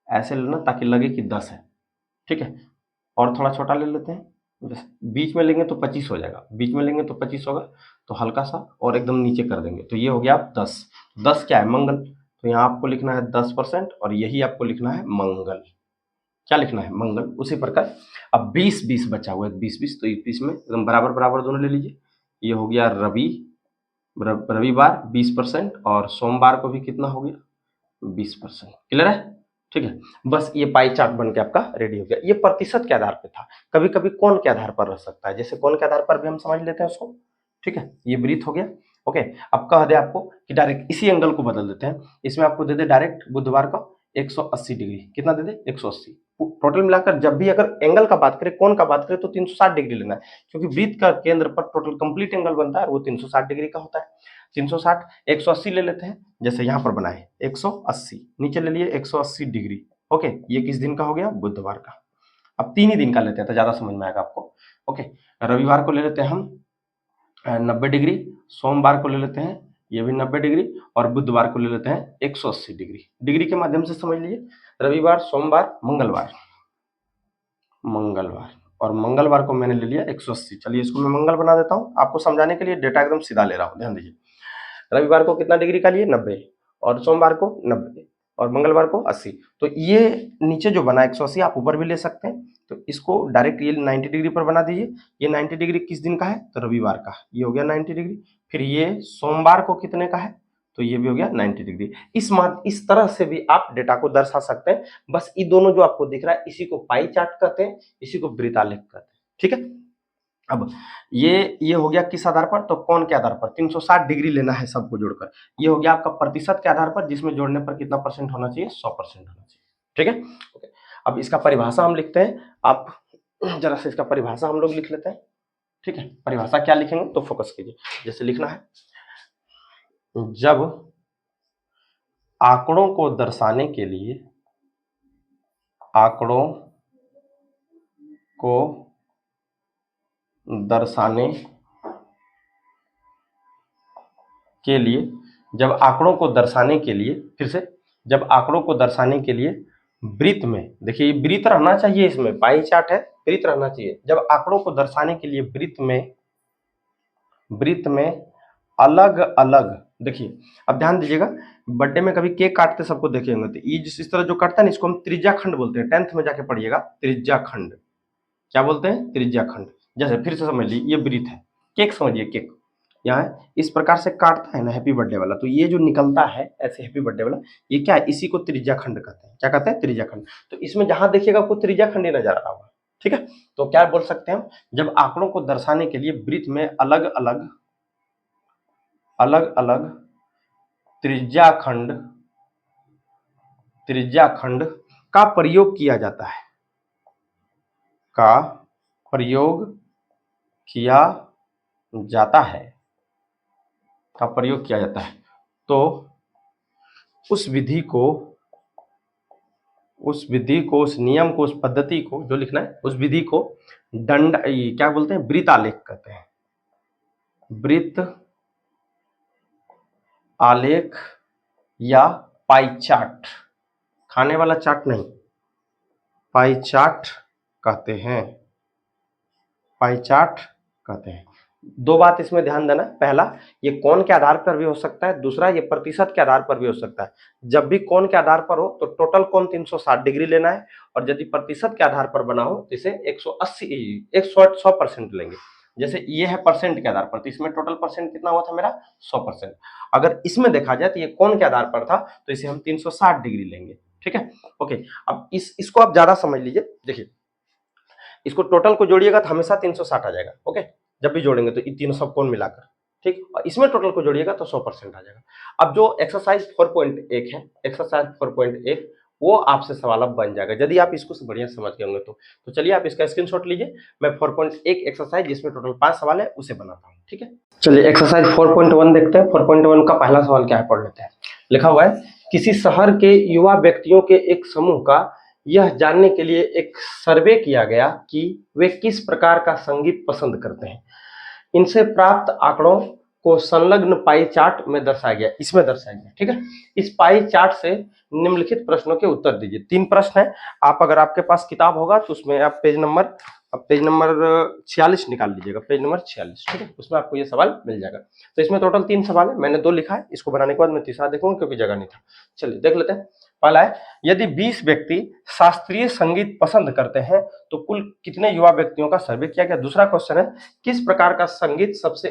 ऐसे लेना ताकि लगे कि 10 है, ठीक है। और थोड़ा छोटा ले लेते हैं, जैसे बीच में लेंगे तो 25 हो जाएगा, बीच में लेंगे तो 25 होगा, तो हल्का सा और एकदम नीचे कर देंगे, तो ये हो गया आप 10। 10 क्या है, मंगल। तो यहाँ आपको लिखना है 10% और यही आपको लिखना है मंगल। क्या लिखना है, मंगल। उसी प्रकार अब 20 20 बचा हुआ है, 20 20, तो 20 में एकदम बराबर बराबर दोनों ले लीजिए। ये हो गया रविवार 20%, और सोमवार को भी कितना हो गया, 20%। क्लियर है, ठीक है। बस ये पाई चार्ट बन के आपका रेडी हो गया। ये प्रतिशत के आधार पे था, कभी कभी कौन के आधार पर रह सकता है, जैसे कौन के आधार पर भी हम समझ लेते हैं उसको, ठीक है। ये वृत्त हो गया, ओके। अब कह दे आपको कि डायरेक्ट इसी एंगल को बदल देते हैं, इसमें आपको दे दे डायरेक्ट बुधवार का 180 डिग्री, कितना दे दे, 180। टोटल मिलाकर जब भी अगर एंगल का बात करें, कोण का बात करें, तो 360 डिग्री लेना है, क्योंकि वृत्त का केंद्र पर टोटल कंप्लीट एंगल बनता है वो 360 डिग्री का होता है। 360 180 ले लेते हैं, जैसे यहाँ पर बना है 180, नीचे ले लिए 180 डिग्री, ओके। ये किस दिन का हो गया, बुधवार का। अब 3 ही दिन का लेते हैं तो ज्यादा समझ में आएगा आपको, ओके। रविवार को ले लेते हैं हम 90 डिग्री, सोमवार को ले लेते हैं ये भी 90 डिग्री, और बुधवार को ले लेते हैं 180 डिग्री। डिग्री के माध्यम से समझ लीजिए, रविवार, सोमवार, मंगलवार, और मंगलवार को मैंने ले लिया 180। चलिए इसको मैं मंगल बना देता हूँ, आपको समझाने के लिए डेटा एकदम सीधा ले रहा हूँ, ध्यान दीजिए। रविवार को कितना डिग्री का लिए, 90, और सोमवार को 90, और मंगलवार को 80। तो ये नीचे जो बना 180 आप ऊपर भी ले सकते हैं, तो इसको डायरेक्ट ये 90 डिग्री पर बना दीजिए। ये 90 डिग्री किस दिन का है, तो रविवार का, ये हो गया 90 डिग्री। फिर ये सोमवार को कितने का है, तो ये भी हो गया 90 डिग्री। इस तरह से भी आप डेटा को दर्शा सकते हैं। बस ये दोनों जो आपको दिख रहा है, इसी को पाई चार्ट कहते हैं, इसी को वृत्तालेख कहते हैं, ठीक है। अब ये हो गया किस आधार पर, तो कोण के आधार पर 360 डिग्री लेना है सबको जोड़कर। ये हो गया आपका प्रतिशत के आधार पर, जिसमें जोड़ने पर कितना परसेंट होना चाहिए, 100% होना चाहिए, ठीक है, ओके। अब इसका परिभाषा हम लिखते हैं, आप जरा से इसका परिभाषा हम लोग लिख लेते हैं, ठीक है। परिभाषा क्या लिखेंगे, तो फोकस कीजिए, जैसे लिखना है, जब आंकड़ों को दर्शाने के लिए, आंकड़ों को दर्शाने के लिए, जब आंकड़ों को दर्शाने के लिए, फिर से, जब आंकड़ों को दर्शाने के लिए वृत्त में, देखिए ये वृत्त रहना चाहिए, इसमें पाई चार्ट है, वृत्त रहना चाहिए। जब आंकड़ों को दर्शाने के लिए वृत्त में अलग अलग, देखिए अब ध्यान दीजिएगा, बर्थडे में कभी केक काटते सबको देखे होंगे, तो ये जिस इस तरह जो कटता है ना, इसको हम त्रिज्या खंड बोलते हैं। 10th में जाके पढ़िएगा, त्रिज्या खंड क्या बोलते हैं, त्रिज्या खंड। जैसे फिर से समझ लीजिए, ये वृत्त है, केक समझिए, केक यहाँ इस प्रकार से काटता है ना हैप्पी बर्थडे वाला, तो ये जो निकलता है ऐसे हैप्पी बर्थडे वाला, ये क्या है, इसी को त्रिज्या खंड कहते हैं। क्या कहते हैं, त्रिज्या खंड। तो इसमें जहां देखिएगा आपको त्रिज्या खंड ही नजर आ रहा होगा, ठीक है। तो क्या बोल सकते हैं हम, जब आंकड़ों को दर्शाने के लिए वृत्त में अलग अलग त्रिज्या खंड का प्रयोग किया जाता है, का प्रयोग किया जाता है, तो उस विधि को, उस नियम को, उस पद्धति को, जो लिखना है, उस विधि को क्या बोलते हैं, वृत्तालेख कहते हैं। वृत्त आलेख या पाई चार्ट, खाने वाला चार्ट नहीं, पाई चार्ट कहते हैं, पाई चार्ट कहते हैं। दो बात इसमें ध्यान देना, पहला ये कोण के आधार पर भी हो सकता है, दूसरा ये प्रतिशत के आधार पर भी हो सकता है। जब भी कोण के आधार पर हो तो टोटल कोण 360 डिग्री लेना है, और यदि प्रतिशत के आधार पर बना हो तो इसे 100% लेंगे। जैसे ये है परसेंट के आधार पर, तो इसमें टोटल परसेंट कितना हुआ था मेरा, 100%। अगर इसमें देखा जाए तो ये कोण के आधार पर था, तो इसे हम 360 डिग्री लेंगे, ठीक है, ओके। अब इसको आप ज्यादा समझ लीजिए, देखिए इसको टोटल को जोड़िएगा तो हमेशा 360 आ जाएगा, ओके। जब भी जोड़ेंगे तो इन तीनों सब कोण मिलाकर, ठीक, और इसमें टोटल को जोड़िएगा तो 100% आ जाएगा। अब जो एक्सरसाइज 4.1 है, एक्सरसाइज 4.1 वो आपसे सवाल अब बन जाएगा यदि आप इसको बढ़िया समझ गए होंगे तो चलिए आप इसका स्क्रीनशॉट लीजिए। मैं 4.1 एक्सरसाइज जिसमें टोटल 5 सवाल है उसे बनाता हूँ, ठीक है। चलिए एक्सरसाइज 4.1 देखते हैं। 4.1 का पहला सवाल क्या है पढ़ लेते हैं। लिखा हुआ है किसी शहर के युवा व्यक्तियों के एक समूह का यह जानने के लिए एक सर्वे किया गया कि वे किस प्रकार का संगीत पसंद करते हैं। इनसे प्राप्त आंकड़ों को संलग्न पाई चार्ट में दर्शाया गया, इसमें दर्शाया गया, ठीक है। इस पाई चार्ट से निम्नलिखित प्रश्नों के उत्तर दीजिए। 3 प्रश्न है। आप अगर आपके पास किताब होगा तो उसमें आप पेज नंबर 46 निकाल लीजिएगा, पेज नंबर 46, ठीक है। उसमें आपको ये सवाल मिल जाएगा। तो इसमें टोटल 3 सवाल है, मैंने 2 लिखा है। इसको बनाने के बाद मैं तीसरा देखूंगा क्योंकि जगह नहीं था। चलिए देख लेते हैं। पहला है यदि 20 व्यक्ति शास्त्रीय संगीत पसंद करते हैं तो कुल कितने युवा व्यक्तियों का सर्वे किया गया। दूसरा क्वेश्चन है किस प्रकार का संगीत सबसे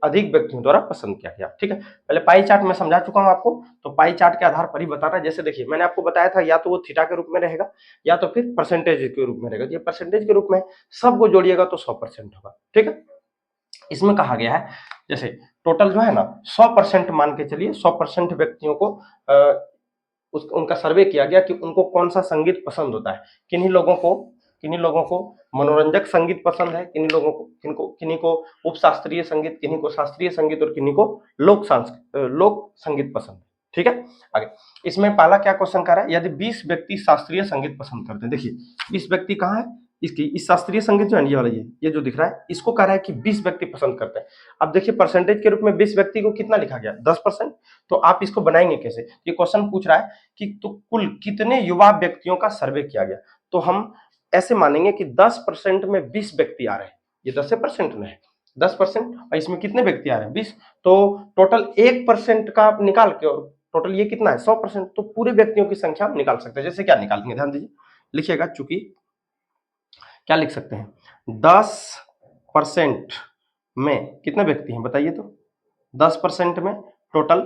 अधिक व्यक्तियों द्वारा पसंद किया गया, ठीक है। पहले पाई चार्ट में समझा चुका हूं आपको, तो पाई चार्ट के आधार पर ही बता रहा है। जैसे देखिए मैंने आपको बताया था या तो वो थीटा के रूप में रहेगा या तो फिर परसेंटेज के रूप में रहेगा। ये परसेंटेज के रूप में सबको जोड़िएगा तो 100% होगा, ठीक है। इसमें कहा गया है जैसे टोटल जो है ना 100% मान के चलिए, 100% व्यक्तियों को उनका सर्वे किया गया कि उनको कौन सा संगीत पसंद होता है। किन्हीं लोगों को मनोरंजक संगीत पसंद है, किन्हीं को उपशास्त्रीय संगीत, किन्हीं को शास्त्रीय संगीत और किन्हीं को लोक संगीत पसंद है, ठीक है। आगे इसमें पहला क्या क्वेश्चन कर रहा है यदि 20 व्यक्ति शास्त्रीय संगीत पसंद करते हैं। देखिए 20 व्यक्ति कहाँ है, इस शास्त्रीय संगीत जो है ये वाला ये जो दिख रहा है इसको कह रहा है कि 20 व्यक्ति पसंद करते हैं। अब देखिए परसेंटेज के रूप में 20 व्यक्ति को कितना लिखा गया 10%। तो आप इसको बनाएंगे कैसे। ये क्वेश्चन पूछ रहा है कि तो कुल कितने युवा व्यक्तियों का सर्वे किया गया। तो हम ऐसे मानेंगे कि 10% में 20 व्यक्ति आ रहे हैं, ये 10% में है 10% और इसमें कितने व्यक्ति आ रहे हैं 20। तो टोटल 1% का आप निकाल के और टोटल ये कितना है 100%, तो पूरे व्यक्तियों की संख्या हम निकाल सकते हैं। जैसे क्या निकालेंगे ध्यान दीजिए, लिखिएगा चूंकि क्या लिख सकते हैं 10% में कितने व्यक्ति हैं बताइए। तो 10% में टोटल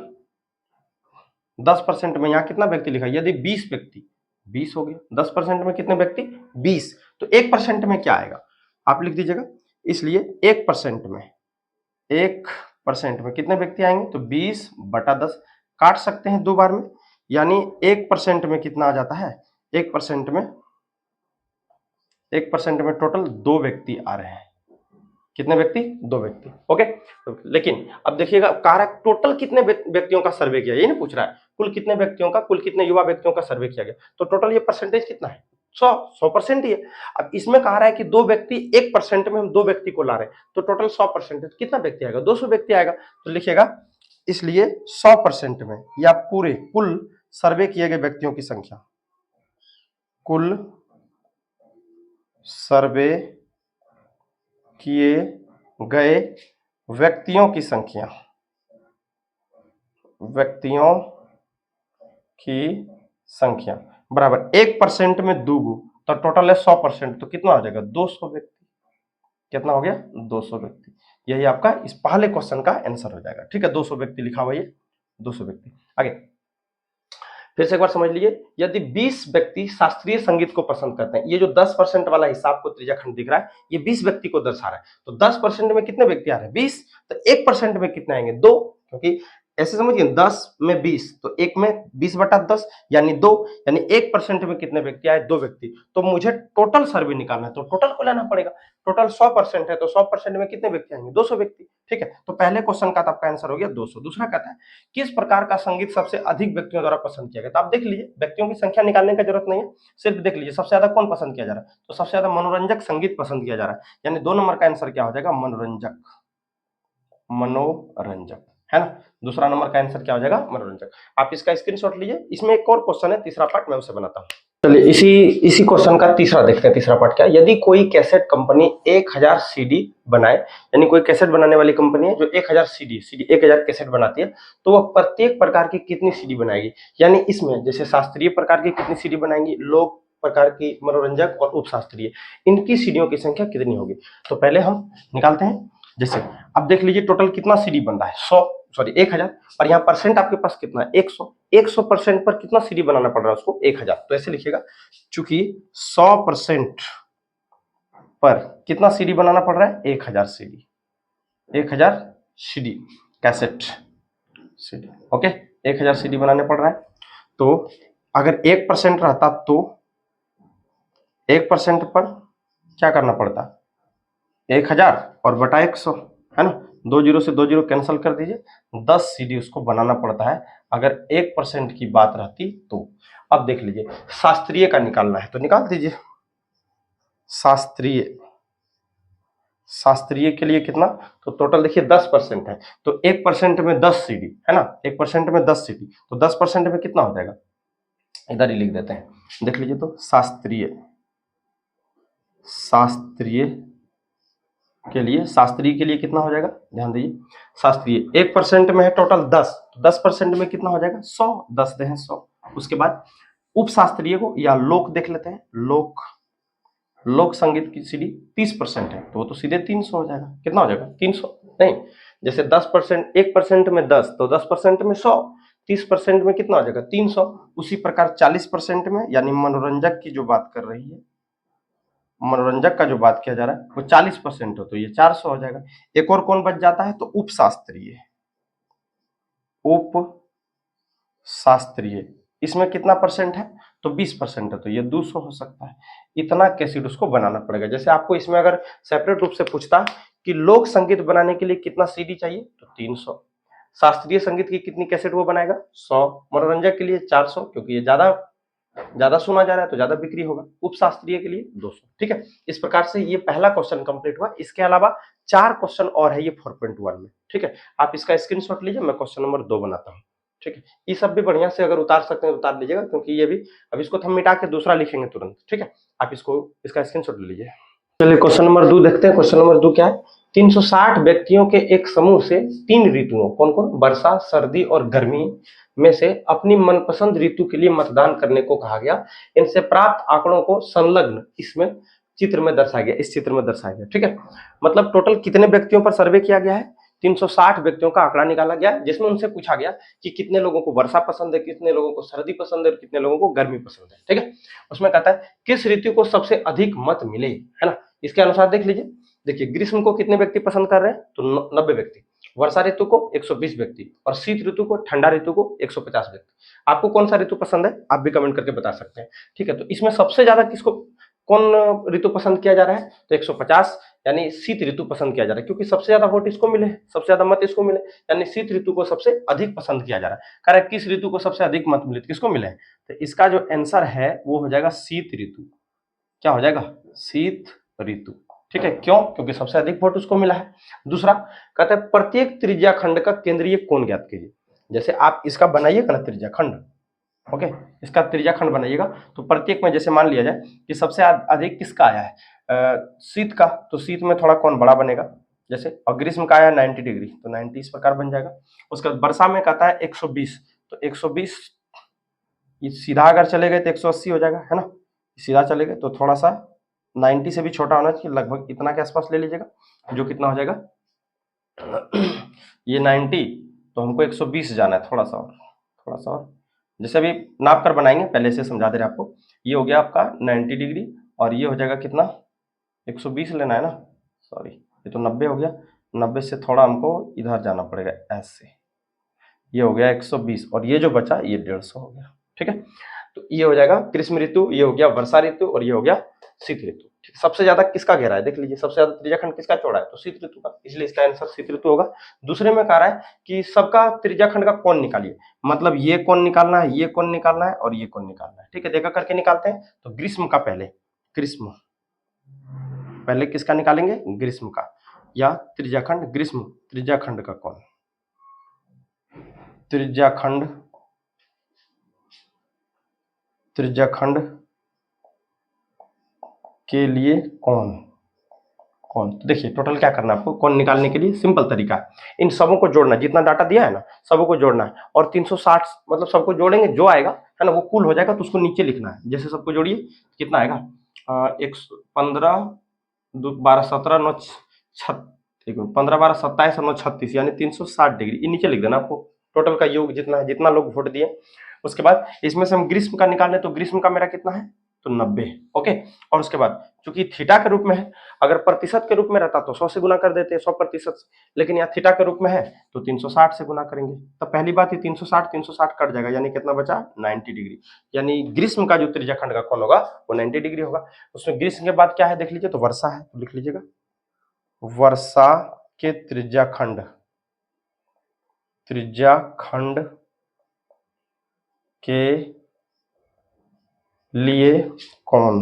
10% में यहाँ कितना व्यक्ति लिखा है यदि 20 व्यक्ति 20 हो गया, 10% में कितने व्यक्ति 20। तो 1% में क्या आएगा आप लिख दीजिएगा। इसलिए 1% में कितने व्यक्ति आएंगे तो 20/10 काट सकते हैं 2 बार में, यानी 1% में कितना आ जाता है 1% में टोटल 2 व्यक्ति आ रहे हैं। कितने व्यक्ति 2 व्यक्ति, ओके। लेकिन अब देखिएगा कारक टोटल कितने व्यक्तियों का सर्वे किया ये नहीं पूछ रहा है, कुल कितने युवा व्यक्तियों का सर्वे किया गया। तो टोटल ये परसेंटेज कितना है 100% ही है। अब इसमें कहा रहा है कि 2 व्यक्ति 1% में हम 2 व्यक्ति को ला रहे हैं तो टोटल 100% कितना व्यक्ति आएगा 200 व्यक्ति आएगा। तो लिखिएगा इसलिए 100% में या पूरे कुल सर्वे किए गए व्यक्तियों की संख्या, कुल सर्वे किए गए व्यक्तियों की संख्या बराबर 1% में 2 तो टोटल है 100%, तो कितना हो जाएगा 200 व्यक्ति। कितना हो गया 200 व्यक्ति। यही आपका इस पहले क्वेश्चन का आंसर हो जाएगा, ठीक है। 200 व्यक्ति लिखा हुआ ये 200 व्यक्ति। आगे फिर से एक बार समझ लीजिए यदि 20 व्यक्ति शास्त्रीय संगीत को पसंद करते हैं, ये जो 10% वाला हिसाब को त्रिज्याखंड दिख रहा है ये 20 व्यक्ति को दर्शा रहा है। तो 10% में कितने व्यक्ति आ रहे हैं 20, तो 1% में कितने आएंगे 2, क्योंकि ऐसे समझिए 10 में 20 तो 1 में 20/10 यानी 2, यानी 1% में कितने व्यक्ति आए 2 व्यक्ति। तो मुझे टोटल सर्वे निकालना है तो टोटल को लेना पड़ेगा। टोटल 100% है तो 100% में कितने व्यक्ति आएंगे 200 व्यक्ति, ठीक है। तो पहले क्वेश्चन का आपका आंसर हो गया 200। दूसरा कहता है किस प्रकार का संगीत सबसे अधिक व्यक्तियों द्वारा पसंद किया गया। तो आप देख लीजिए व्यक्तियों की संख्या निकालने की जरूरत नहीं है, सिर्फ देख लीजिए सबसे ज्यादा कौन पसंद किया जा रहा है। तो सबसे ज्यादा मनोरंजक संगीत पसंद किया जा रहा है, यानी 2 नंबर का आंसर क्या हो जाएगा मनोरंजक, है ना। दूसरा नंबर का आंसर क्या हो जाएगा मनोरंजक। आप इसका स्क्रीनशॉट लीजिए। इसमें एक और क्वेश्चन है तीसरा पार्ट मैं उसे बनाता हूँ। चलिए इसी क्वेश्चन का तीसरा देखते हैं। तीसरा पार्ट क्या है यदि कोई कैसेट कंपनी 1000 सीडी बनाए, यानी कोई कैसेट बनाने वाली कंपनी है जो 1000 सीडी 1000 कैसेट बनाती है, तो वह प्रत्येक प्रकार की कितनी सीडी बनाएगी। यानी इसमें जैसे शास्त्रीय प्रकार की कितनी सीडी बनाएंगी, लोक प्रकार की, मनोरंजक और उपशास्त्रीय, इनकी सीडियों की संख्या कितनी होगी। तो पहले हम निकालते हैं। जैसे अब देख लीजिए टोटल कितना सीडी बन रहा है 1000 और यहाँ परसेंट आपके पास कितना है 100% पर कितना सीडी बनाना पड़ रहा है उसको 1000। तो ऐसे लिखिएगा चूंकि 100% पर कितना सीडी बनाना पड़ रहा है 1000 CD cassette CD, okay 1000 CD बनाने पड़ रहा है। तो अगर 1% रहता तो 1% पर क्या करना पड़ता, 1000 और बटा 100, है ना। 2 जीरो से 2 जीरो कैंसिल कर दीजिए, 10 सीडी उसको बनाना पड़ता है अगर 1% की बात रहती तो। अब देख लीजिए शास्त्रीय का निकालना है तो निकाल दीजिए। शास्त्रीय के लिए कितना, तो टोटल देखिए 10% है तो 1% में 10 सीडी, है ना। 1% में 10 सीडी तो 10% में कितना हो जाएगा, इधर ही लिख देते हैं, देख लीजिए। तो शास्त्रीय के लिए कितना हो जाएगा, ध्यान दीजिए। शास्त्रीय 1% में है टोटल 10, तो 10% में कितना हो जाएगा 100, 10 दे 100। उसके बाद उप शास्त्रीय को या लोक देख लेते हैं। लोक संगीत की सीडी 30% है तो वो तो सीधे 300 हो जाएगा। कितना हो जाएगा 300, नहीं जैसे 10%, 1% में 10 तो 10% में 100, 30% में कितना हो जाएगा 300। उसी प्रकार 40% में यानी मनोरंजक की जो बात कर रही है, मनोरंजक का जो बात किया जा रहा है वो 40% हो तो ये 400 हो जाएगा। एक और कौन बच जाता है तो उप शास्त्रीय, इसमें कितना परसेंट है तो 20% है तो ये 200 हो सकता है। इतना कैसेट उसको बनाना पड़ेगा। जैसे आपको इसमें अगर सेपरेट रूप से पूछता कि लोक संगीत बनाने के लिए कितना सीडी चाहिए तो 300, शास्त्रीय संगीत की कितनी कैसेट वो बनाएगा 100, मनोरंजक के लिए 400 क्योंकि ये ज्यादा सुना जा रहा है तो ज्यादा बिक्री होगा, उप शास्त्रीय के लिए 200। ठीक है, इस प्रकार से ये पहला क्वेश्चन कंप्लीट हुआ। इसके अलावा 4 क्वेश्चन और है ये 4.1 में। ठीक है, आप इसका स्क्रीनशॉट लीजिए, मैं क्वेश्चन नंबर 2 बनाता हूँ। ठीक है, ये सब भी बढ़िया से अगर उतार सकते हैं तो उतार लीजिएगा क्योंकि ये भी अब इसको तो हम मिटा के दूसरा लिखेंगे तुरंत। ठीक है, आप इसका स्क्रीनशॉट ले लीजिए। चलिए क्वेश्चन नंबर 2 देखते हैं। क्वेश्चन नंबर 2 क्या है, 360 व्यक्तियों के एक समूह से 3 ऋतुओं कौन कौन, वर्षा, सर्दी और गर्मी में से अपनी मनपसंद ऋतु के लिए मतदान करने को कहा गया। इनसे प्राप्त आंकड़ों को संलग्न इसमें चित्र में दर्शाया गया, इस चित्र में दर्शाया गया। ठीक है, मतलब टोटल कितने व्यक्तियों पर सर्वे किया गया है, 360 व्यक्तियों का आंकड़ा निकाला गया जिसमें उनसे पूछा गया कि कितने लोगों को वर्षा पसंद है, कितने लोगों को सर्दी पसंद है, कितने लोगों को गर्मी पसंद है। ठीक है, उसमें कहता है किस ऋतु को सबसे अधिक मत मिले, है ना। इसके अनुसार देख लीजिए, देखिए ग्रीष्म को कितने व्यक्ति पसंद कर रहे हैं तो 90 व्यक्ति, वर्षा ऋतु को 120 व्यक्ति और शीत ऋतु को, ठंडा ऋतु को 150 व्यक्ति। आपको कौन सा ऋतु पसंद है आप भी कमेंट करके बता सकते हैं। ठीक है, तो इसमें सबसे ज्यादा किसको, कौन ऋतु पसंद किया जा रहा है तो 150 यानी शीत ऋतु पसंद किया जा रहा है क्योंकि सबसे ज्यादा वोट इसको मिले, सबसे ज्यादा मत इसको मिले, यानी शीत ऋतु को सबसे अधिक पसंद किया जा रहा है। कह रहा है किस ऋतु को सबसे अधिक मत मिले, किसको मिले, तो इसका जो आंसर है वो हो जाएगा शीत ऋतु। क्या हो जाएगा, शीत ऋतु। ठीक है, क्यों, क्योंकि सबसे अधिक वोट उसको मिला है। दूसरा कहते हैं प्रत्येक त्रिज्या खंड का केंद्रीय कोण ज्ञात कीजिए। जैसे आप इसका बनाइएगा ना त्रिज्या खंड, ओके, इसका त्रिज्या खंड बनाइएगा तो प्रत्येक में जैसे मान लिया जाए कि सबसे अधिक किसका आया है शीत का, तो शीत में थोड़ा कोण बड़ा बनेगा जैसे, और ग्रीष्म का आया 90 डिग्री तो 90 इस प्रकार बन जाएगा। उसके बाद वर्षा में कहता है 120 तो 120 सीधा अगर चले गए तो 180 हो जाएगा, है ना। सीधा चले गए तो थोड़ा सा 90 से भी छोटा होना चाहिए, लगभग इतना के आसपास ले लीजिएगा जो कितना हो जाएगा ये 90 तो हमको 120 जाना है, थोड़ा सा और जैसे अभी नाप कर बनाएंगे, पहले से समझा दे रहे आपको। ये हो गया आपका 90 डिग्री और ये हो जाएगा कितना 120 लेना है ना, सॉरी ये तो 90 हो गया, 90 से थोड़ा हमको इधर जाना पड़ेगा ऐसे, ये हो गया 120 और ये जो बचा ये 150 हो गया। ठीक है, तो ये हो जाएगा ग्रीष्म ऋतु, ये हो गया वर्षा ऋतु और ये हो गया शीत ऋतु। सबसे ज्यादा किसका घेरा है देख लीजिए, सबसे ज्यादा त्रिज्याखंड किसका चौड़ा है तो शीत ऋतु का, इसलिए इसका आंसर शीत ऋतु होगा। दूसरे में कह रहा है कि सबका त्रिज्याखंड का कोण निकालिए, मतलब ये कोण निकालना है, ये कोण निकालना है और ये कोण निकालना है। ठीक है, देखा करके निकालते हैं। तो ग्रीष्म का पहले किसका निकालेंगे, ग्रीष्म का, या त्रिज्याखंड, ग्रीष्म त्रिज्याखंड का कोण, त्रिज्याखंड के लिए कोण। तो देखिए टोटल क्या करना है आपको, कोण निकालने के लिए सिंपल तरीका है, इन सबों को जोड़ना, जितना डाटा दिया है ना सबों को जोड़ना है और 360 मतलब सबको जोड़ेंगे, जो आएगा है ना वो कुल हो जाएगा तो उसको नीचे लिखना है। जैसे सबको जोड़िए कितना आएगा 15 12 17 9 15 12 27 और 9 36 यानी 360 डिग्री, ये नीचे लिख देना आपको, टोटल का योग जितना है, जितना लोग वोट दिए। उसके बाद इसमें से हम ग्रीष्म का निकालें तो ग्रीष्म का मेरा कितना है तो 90। ओके, और उसके बाद चूंकि थीटा के रूप में है, अगर प्रतिशत के रूप में रहता तो 100 से गुना कर देते, 100%, लेकिन यहाँ थीटा के रूप में है तो 360 से गुना करेंगे। तो पहली बात, ये 360 कट जाएगा, यानी कितना बचा, 90 डिग्री। यानी ग्रीष्म का जो त्रिज्याखंड का कोण होगा वो 90 डिग्री होगा। उसमें ग्रीष्म के बाद क्या है देख लीजिए, तो वर्षा है, तो लिख लीजिएगा वर्षा के त्रिज्याखंड के लिए कोण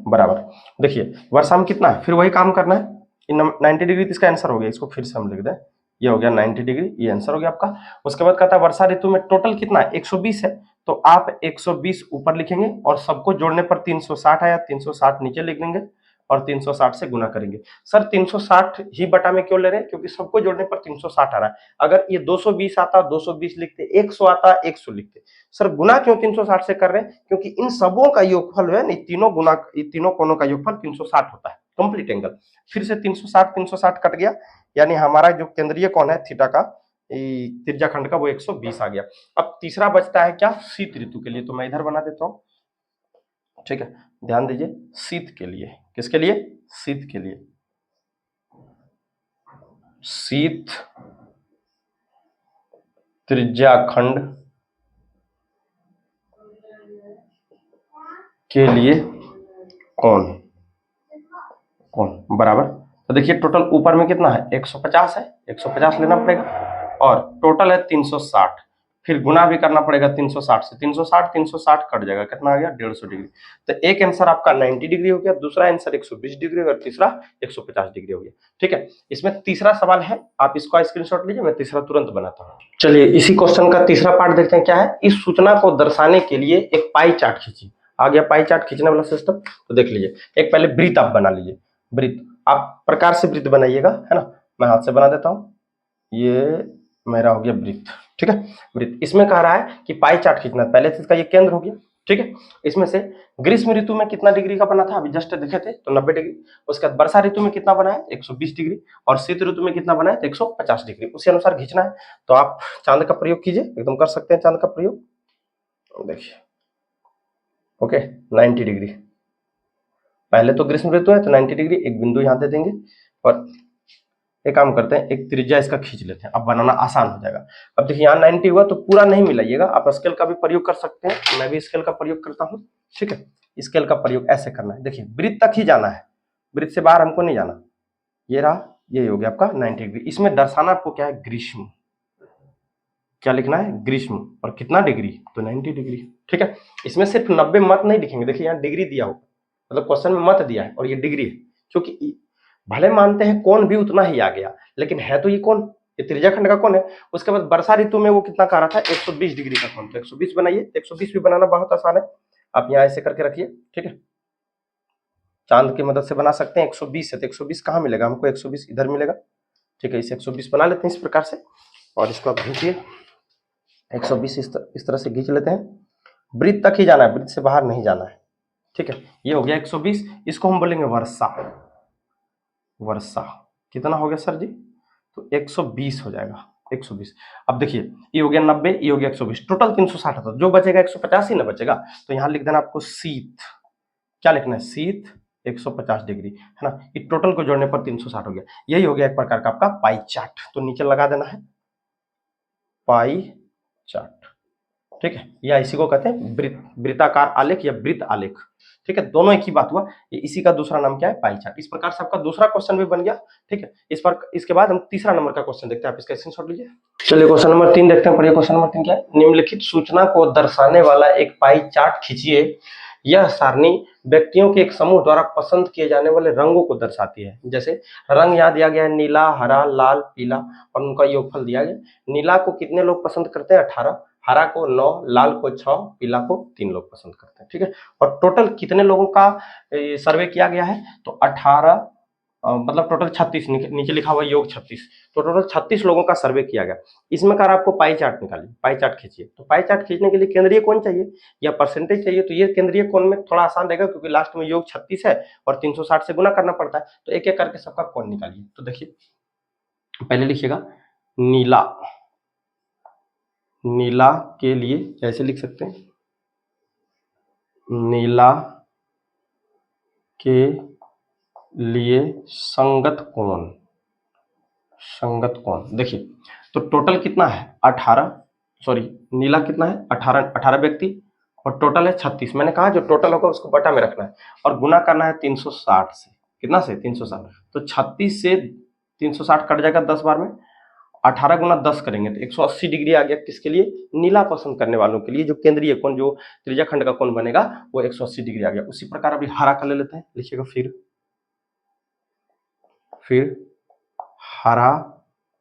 बराबर। देखिए वर्षा में कितना है, फिर वही काम करना है, 90 डिग्री तो इसका आंसर हो गया, इसको फिर से हम लिख दें, ये हो गया 90 डिग्री, ये आंसर हो गया आपका। उसके बाद कहता है वर्षा ऋतु में टोटल कितना है, 120 है, तो आप 120 ऊपर लिखेंगे और सबको जोड़ने पर 360 आया, 360 नीचे लिख देंगे और 360 से गुना करेंगे। सर 360 ही बटा में क्यों ले रहे हैं, क्योंकि सबको जोड़ने पर 360 आ रहा है। अगर ये 220 आता 220 लिखते, 100 आता 100 लिखते। सर गुना क्यों 360 से कर रहे हैं, क्योंकि इन सबों का योगफल है, तीनों कोणों का योगफल 360 होता है, कंप्लीट एंगल। फिर से 360 कट गया, यानी हमारा जो केंद्रीय कोण है थीटा का त्रिज्याखंड का वो 120 आ गया। अब तीसरा बचता है क्या, शीत ऋतु के लिए, तो मैं इधर बना देता हूं, ठीक है, ध्यान दीजिए, शीत के लिए, किसके लिए, शीत के लिए, शीत त्रिज्याखंड के लिए कोण बराबर। तो देखिए टोटल ऊपर में कितना है, 150 है, 150 लेना पड़ेगा, और टोटल है 360, फिर गुना भी करना पड़ेगा 360 से, 360 कट जाएगा, कितना आ गया, 150 डिग्री। तो एक आंसर आपका 90 डिग्री हो गया, दूसरा आंसर 120 डिग्री और तीसरा 150 डिग्री हो गया। ठीक है, इसमें तीसरा सवाल है, आप इसका स्क्रीनशॉट लीजिए, मैं तीसरा तुरंत बनाता हूँ। चलिए इसी क्वेश्चन का तीसरा पार्ट देखते हैं क्या है। इस सूचना को दर्शाने के लिए एक पाई चार्ट खींचिए। आ गया पाई चार्ट खींचने वाला सिस्टम, तो देख लीजिए, एक पहले वृत्त आप बना लीजिए, वृत्त आप प्रकार से वृत्त बनाइएगा, है ना, मैं हाथ से बना देता हूँ, ये मेरा हो गया वृत्त। ठीक है, वृत्त, इसमें कह रहा है कि पाई चार्ट खींचना, पहले से इसका ये केंद्र हो गया। ठीक है, इसमें से ग्रीष्म ऋतु में कितना डिग्री का बना था, अभी जस्ट देखे थे, तो 90 डिग्री। उसके बाद वर्षा ऋतु में कितना बना है, 120 डिग्री, और शीत ऋतु में कितना बना है, 150 डिग्री, उसी अनुसार खींचना है। तो आप चांद का प्रयोग कीजिए, एकदम कर सकते हैं चांद का प्रयोग। देखिए, ओके, 90 डिग्री, पहले तो ग्रीष्म ऋतु है तो 90 डिग्री, एक बिंदु यहां दे देंगे, और एक काम करते हैं, एक त्रिज्या इसका खींच लेते हैं, अब बनाना आसान हो जाएगा। अब देखिए यहाँ 90 हुआ तो पूरा नहीं मिलाइएगा, आप स्केल का भी प्रयोग कर सकते हैं, मैं भी स्केल का प्रयोग करता हूँ। ठीक है, स्केल का प्रयोग ऐसे करना है, देखिए वृत्त तक ही जाना है, वृत्त से बाहर हमको नहीं जाना। ये रहा, ये हो गया आपका 90 डिग्री। इसमें दर्शाना आपको क्या है, ग्रीष्म, क्या लिखना है, ग्रीष्म, और कितना डिग्री, तो 90 डिग्री। ठीक है, इसमें सिर्फ 90 मत नहीं लिखेंगे, देखिए यहाँ डिग्री दिया हो, मतलब क्वेश्चन में मत दिया है और ये डिग्री है, क्योंकि भले मानते हैं कोण भी उतना ही आ गया, लेकिन है तो ये कोण, ये त्रिज्याखंड का कोण है। उसके बाद वर्षा ऋतु में वो कितना कह रहा था, 120 डिग्री का कोण, तो 120 बनाइए, 120 भी बनाना बहुत आसान है, आप यहाँ ऐसे करके रखिए। ठीक है, चांद की मदद से बना सकते हैं, 120 है तो 120 कहाँ मिलेगा हमको, 120 इधर मिलेगा। ठीक है, इसे 120 बना लेते हैं इस प्रकार से, और इसको आप खींचिए, 120 इस तरह से खींच लेते हैं। वृत्त तक ही जाना है, वृत्त से बाहर नहीं जाना है। ठीक है, ये हो गया 120, इसको हम बोलेंगे वर्षा, वर्षा कितना हो गया सर जी, तो 120 हो जाएगा, 120। अब देखिए ये हो गया 90, ये हो गया 120, टोटल 360 होता, जो बचेगा 150 ही ना बचेगा, तो यहाँ लिख देना आपको शीत, क्या लिखना है, शीत 150 डिग्री, है ना, ये टोटल को जोड़ने पर 360 हो गया। यही हो गया एक प्रकार का आपका पाई चार्ट, तो नीचे लगा देना है पाई चार्ट। ठीक है, या इसी को कहते हैं वृत्ताकार आलेख या वृत्त आलेख। ठीक है, दोनों एक ही बात हुआ, ये इसी का दूसरा नाम क्या है, पाई चार्ट। इस प्रकार से आपका दूसरा क्वेश्चन भी बन गया। ठीक है, इसके बाद हम तीसरा नंबर का क्वेश्चन देखते हैं, आप इसका स्क्रीनशॉट लीजिए। चलिए क्वेश्चन नंबर 3 देखते हैं, पढ़िए क्वेश्चन नंबर 3 क्या है। निम्नलिखित सूचना को दर्शाने वाला एक पाई चार्ट खींचिए। यह सारणी व्यक्तियों के एक समूह द्वारा पसंद किए जाने वाले रंगों को दर्शाती है। जैसे रंग यहाँ दिया गया है, नीला, हरा, लाल, पीला, और उनका योगफल दिया गया। नीला को कितने लोग पसंद करते हैं, 18, हरा को 9, लाल को 6, पीला को 3 लोग पसंद करते हैं। ठीक है, और टोटल कितने लोगों का सर्वे किया गया है, तो 18, मतलब टोटल 36, नीचे लिखा हुआ योग 36, तो टोटल 36 लोगों का सर्वे किया गया। इसमें कर आपको पाई चार्ट निकालिए, पाई चार्ट खींचिए। तो पाई चार्ट खींचने के लिए केंद्रीय कोण चाहिए या परसेंटेज चाहिए, तो ये केंद्रीय कोण में थोड़ा आसान रहेगा, क्योंकि लास्ट में योग 36 है और 360 से गुना करना पड़ता है, तो एक एक करके सबका कोण निकालिए। तो देखिए पहले लिखिएगा नीला, नीला के लिए ऐसे लिख सकते हैं, नीला के लिए संगत कोण, संगत कोण। देखिए तो टोटल कितना है 18, सॉरी नीला कितना है 18 व्यक्ति और टोटल है 36। मैंने कहा जो टोटल होगा उसको बटा में रखना है और गुना करना है 360 से। कितना से 360, तो 36 से 360 कट जाएगा 10 बार में। 18 गुना 10 करेंगे तो 180 डिग्री आ गया। किसके लिए? नीला पसंद करने वालों के लिए। जो केंद्रीय कोण, जो त्रिज्याखंड का कोण बनेगा वो 180 डिग्री आ गया। उसी प्रकार अभी हरा का ले लेते हैं, लिखिएगा फिर हरा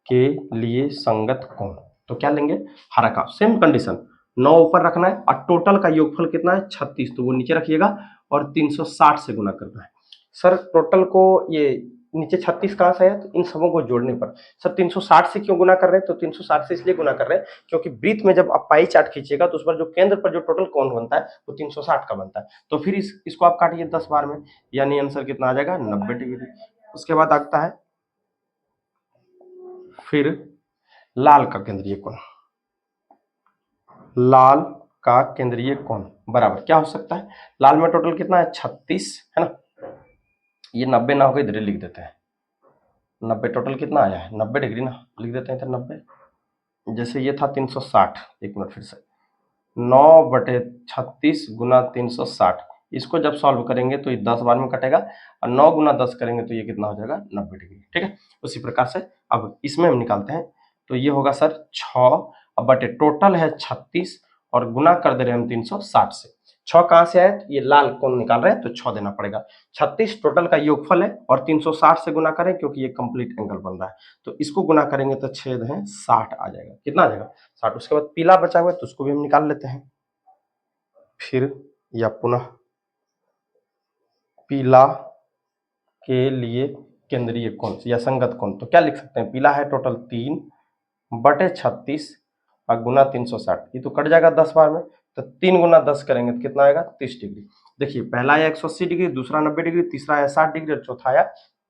के लिए संगत कोण। तो क्या लेंगे? हरा का। सेम कंडीशन, 9 ऊपर रखना है और टोटल का योगफल कितना है 36, तो वो नीचे रखिएगा और 360 से गुना करना है। सर टोटल को ये नीचे 36 कहाँ से है? तो इन सबों को जोड़ने पर। सर 360 से क्यों गुना कर रहे हैं? तो 360 से इसलिए गुना कर रहे हैं क्योंकि वृत्त में जब आप पाई चार्ट खींचिएगा तो उस पर जो केंद्र पर जो टोटल कोण बनता है वो 360 का बनता है। तो फिर इसको आप काटिए 10 बार में, यानी आंसर कितना आ जाएगा 90 डिग्री। उसके बाद आता है फिर लाल का केंद्रीय कोण। लाल का केंद्रीय कोण बराबर क्या हो सकता है? लाल में टोटल कितना है 36 है ना, ये 90 ना होगा, इधर लिख देते हैं 90। टोटल कितना आया है 90 डिग्री ना, लिख देते हैं इधर 90। जैसे ये था 360, एक मिनट फिर से 9/36 गुना 360, इसको जब सॉल्व करेंगे तो ये 10 बार में कटेगा और 9 गुना 10 करेंगे तो ये कितना हो जाएगा 90 डिग्री। ठीक है, उसी प्रकार से अब इसमें हम निकालते हैं तो ये होगा सर 6 बटे टोटल है 36 और गुना कर दे रहे हैं हम 360 से। 6 कहाँ से आए? तो ये लाल कोण निकाल रहे हैं तो 6 देना पड़ेगा। 36 टोटल का योगफल है और 360 से गुना करें क्योंकि ये कंप्लीट एंगल बन रहा है, तो इसको गुना करेंगे तो छेद है 60 आ जाएगा। कितना आ जाएगा? 60। उसके बाद पीला बचा हुआ है तो उसको भी हम निकाल लेते हैं। फिर या पुनः पीला के लिए केंद्रीय कोण या संगत कोण, तो क्या लिख सकते हैं? पीला है टोटल 3/36 और गुना 360, ये तो कट जाएगा 10 बार में, तो 3 गुना 10 करेंगे तो कितना आएगा 30 डिग्री। देखिए पहला आया 180 डिग्री, दूसरा 90 डिग्री, तीसरा आया 60 डिग्री और चौथा आया